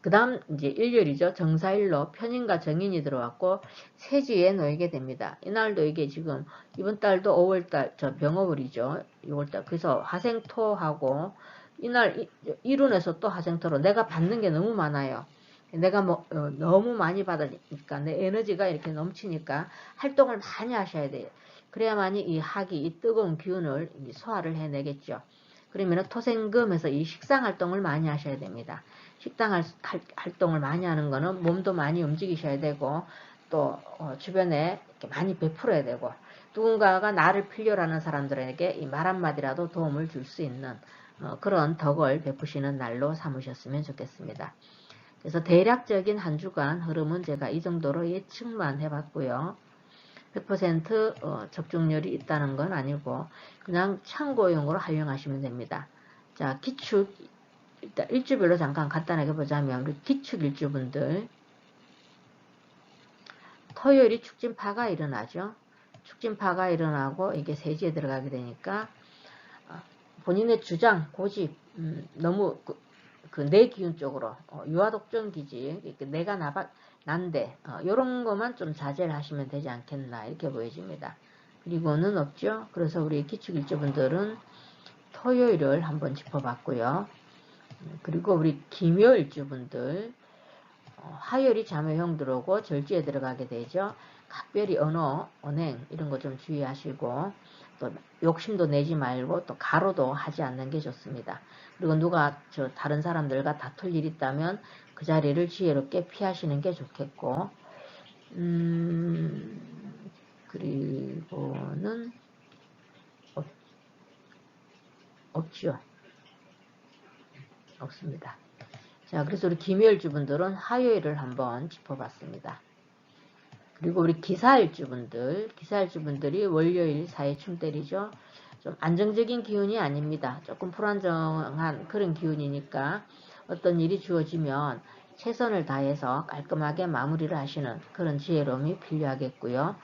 그 다음 이제 일요일이죠. 정사일로 편인과 정인이 들어왔고 세지에 놓이게 됩니다. 이날도 이게 지금 이번 달도 5월달 저 병어월이죠. 6월달 그래서 화생토하고 이날 일운에서 또 화생토로 내가 받는 게 너무 많아요. 내가 너무 많이 받으니까 내 에너지가 이렇게 넘치니까 활동을 많이 하셔야 돼요. 그래야만이 이 학이 이 뜨거운 기운을 소화를 해내겠죠. 그러면 토생금에서 이 식상 활동을 많이 하셔야 됩니다. 식당 활동을 많이 하는 거는 몸도 많이 움직이셔야 되고 또 주변에 이렇게 많이 베풀어야 되고 누군가가 나를 필요로 하는 사람들에게 이 말 한마디라도 도움을 줄 수 있는 그런 덕을 베푸시는 날로 삼으셨으면 좋겠습니다. 그래서 대략적인 한 주간 흐름은 제가 이 정도로 예측만 해봤고요. 100% 적중률이 있다는 건 아니고 그냥 참고용으로 활용하시면 됩니다. 자, 기축 일단 일주별로 잠깐 간단하게 보자면 우리 기축 일주분들 토요일이 축진파가 일어나죠. 축진파가 일어나고 이게 세지에 들어가게 되니까 본인의 주장, 고집 너무 내 기운 쪽으로 유아독존 기질 내가 난데 이런 것만 좀 자제를 하시면 되지 않겠나 이렇게 보여집니다. 그리고는 없죠. 그래서 우리 기축 일주분들은 토요일을 한번 짚어봤고요. 그리고 우리 김요일주분들 화요일이 자묘형 들어오고 절지에 들어가게 되죠. 각별히 언어, 언행 이런 거 좀 주의하시고 또 욕심도 내지 말고 또 가로도 하지 않는 게 좋습니다. 그리고 누가 다른 사람들과 다툴 일 있다면 그 자리를 지혜롭게 피하시는 게 좋겠고 그리고는 없죠. 없습니다. 자, 그래서 우리 김일주분들은 화요일을 한번 짚어봤습니다. 그리고 우리 기사일주분들이 월요일 사회충 때리죠. 좀 안정적인 기운이 아닙니다. 조금 불안정한 그런 기운이니까 어떤 일이 주어지면 최선을 다해서 깔끔하게 마무리를 하시는 그런 지혜로움이 필요하겠고요.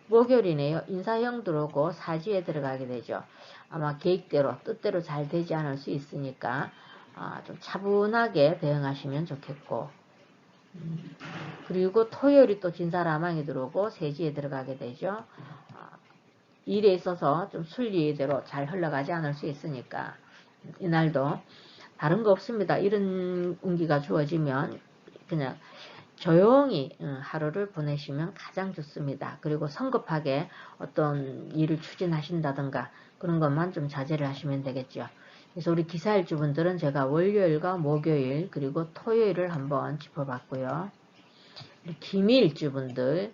목요일이네요. 인사형 들어오고 사지에 들어가게 되죠. 아마 계획대로 뜻대로 잘 되지 않을 수 있으니까 좀 차분하게 대응하시면 좋겠고, 그리고 토요일이 또 진사라망이 들어오고 세지에 들어가게 되죠. 일에 있어서 좀 순리대로 잘 흘러가지 않을 수 있으니까 이날도 다른 거 없습니다. 이런 운기가 주어지면 그냥 조용히 하루를 보내시면 가장 좋습니다. 그리고 성급하게 어떤 일을 추진하신다든가 그런 것만 좀 자제를 하시면 되겠죠. 그래서 우리 기사일주분들은 제가 월요일과 목요일 그리고 토요일을 한번 짚어봤고요. 기미일주분들이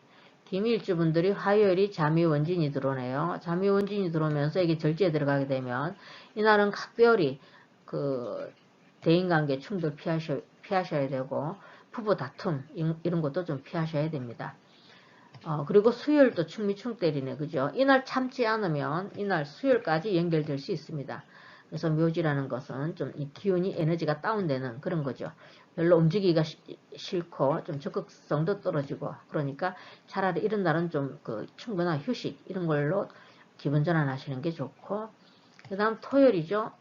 화요일이 잠이원진이 들어오네요. 잠이원진이 들어오면서 이게 절지에 들어가게 되면 이날은 각별히 그 대인관계 충돌 피하셔야 되고 부부 다툼 이런 것도 좀 피하셔야 됩니다. 그리고 수요일도 충미충 때리네. 그죠? 이날 참지 않으면 이날 수요일까지 연결될 수 있습니다. 그래서 묘지라는 것은 좀 이 기운이 에너지가 다운되는 그런 거죠. 별로 움직이기가 싫고 좀 적극성도 떨어지고 그러니까 차라리 이런 날은 좀 그 충분한 휴식 이런 걸로 기분 전환하시는 게 좋고, 그 다음 토요일이죠.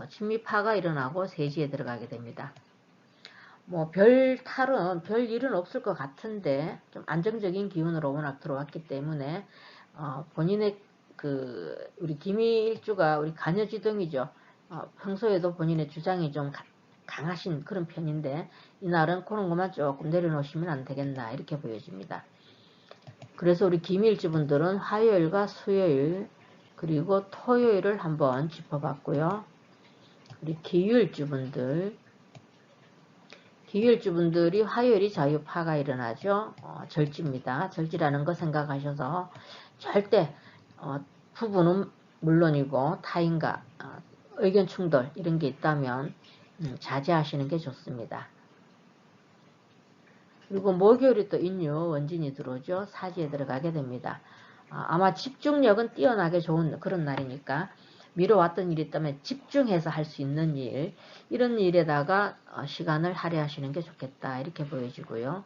진미파가 일어나고 세지에 들어가게 됩니다. 뭐 별 일은 없을 것 같은데 좀 안정적인 기운으로 워낙 들어왔기 때문에 본인의 우리 기미일주가 우리 간여지동이죠. 평소에도 본인의 주장이 좀 강하신 그런 편인데 이날은 그런 것만 조금 내려놓으시면 안 되겠나 이렇게 보여집니다. 그래서 우리 기미일주분들은 화요일과 수요일 그리고 토요일을 한번 짚어봤고요. 우리 기일주분들이 화요일이 자유파가 일어나죠. 절지입니다. 절지라는 거 생각하셔서 절대 부부는 물론이고 타인과 의견 충돌 이런 게 있다면 자제하시는 게 좋습니다. 그리고 목요일이 또 인유 원진이 들어오죠. 사지에 들어가게 됩니다. 아마 집중력은 뛰어나게 좋은 그런 날이니까 미뤄왔던 일이 있다면 집중해서 할 수 있는 일, 이런 일에다가 시간을 할애하시는 게 좋겠다 이렇게 보여지고요.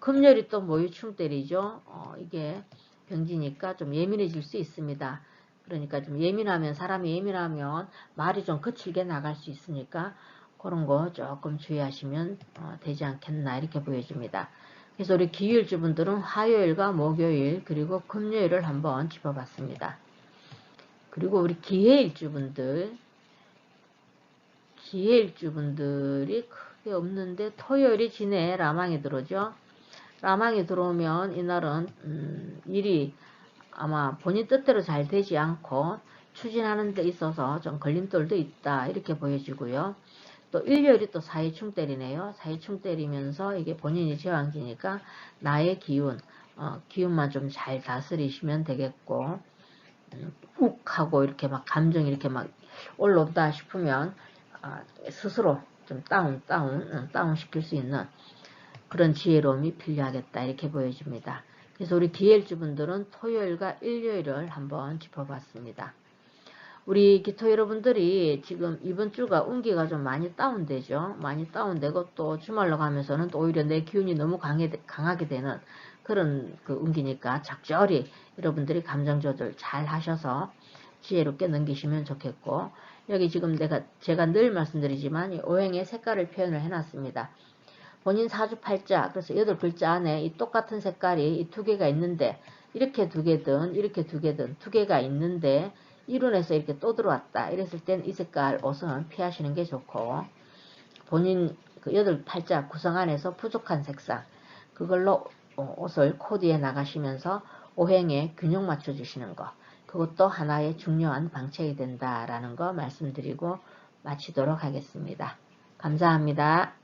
금요일이 또 모유충 때리죠. 이게 병지니까 좀 예민해질 수 있습니다. 그러니까 좀 사람이 예민하면 말이 좀 거칠게 나갈 수 있으니까 그런 거 조금 주의하시면 되지 않겠나 이렇게 보여집니다. 그래서 우리 기일주분들은 화요일과 목요일 그리고 금요일을 한번 짚어봤습니다. 그리고 우리 기해일주분들이 크게 없는데 토요일이 진해 라망이 들어오죠. 라망이 들어오면 이날은 일이 아마 본인 뜻대로 잘 되지 않고 추진하는 데 있어서 좀 걸림돌도 있다 이렇게 보여지고요. 또 일요일이 또 사이충 때리네요. 사이충 때리면서 이게 본인이 제왕기니까 나의 기운만 좀 잘 다스리시면 되겠고, 욱하고 이렇게 막 감정이 이렇게 막 올라온다 싶으면 스스로 좀 다운 시킬 수 있는 그런 지혜로움이 필요하겠다 이렇게 보여집니다. 그래서 우리 기일주분들은 토요일과 일요일을 한번 짚어봤습니다. 우리 기토 여러분들이 지금 이번 주가 운기가 좀 많이 다운되죠. 많이 다운되고 또 주말로 가면서는 또 오히려 내 기운이 너무 강하게 되는 그런 운기니까 적절히 여러분들이 감정 조절 잘 하셔서 지혜롭게 넘기시면 좋겠고, 여기 지금 제가 늘 말씀드리지만 이 오행의 색깔을 표현을 해놨습니다. 본인 사주팔자, 그래서 8글자 안에 이 똑같은 색깔이 이 2개가 있는데 이렇게 2개든 이렇게 2개든 2개가 있는데 이론에서 이렇게 또 들어왔다. 이랬을 땐 이 색깔 옷은 피하시는 게 좋고, 본인 8팔자 구성 안에서 부족한 색상 그걸로 옷을 코디해 나가시면서 오행에 균형 맞춰주시는 거, 그것도 하나의 중요한 방책이 된다라는 거 말씀드리고 마치도록 하겠습니다. 감사합니다.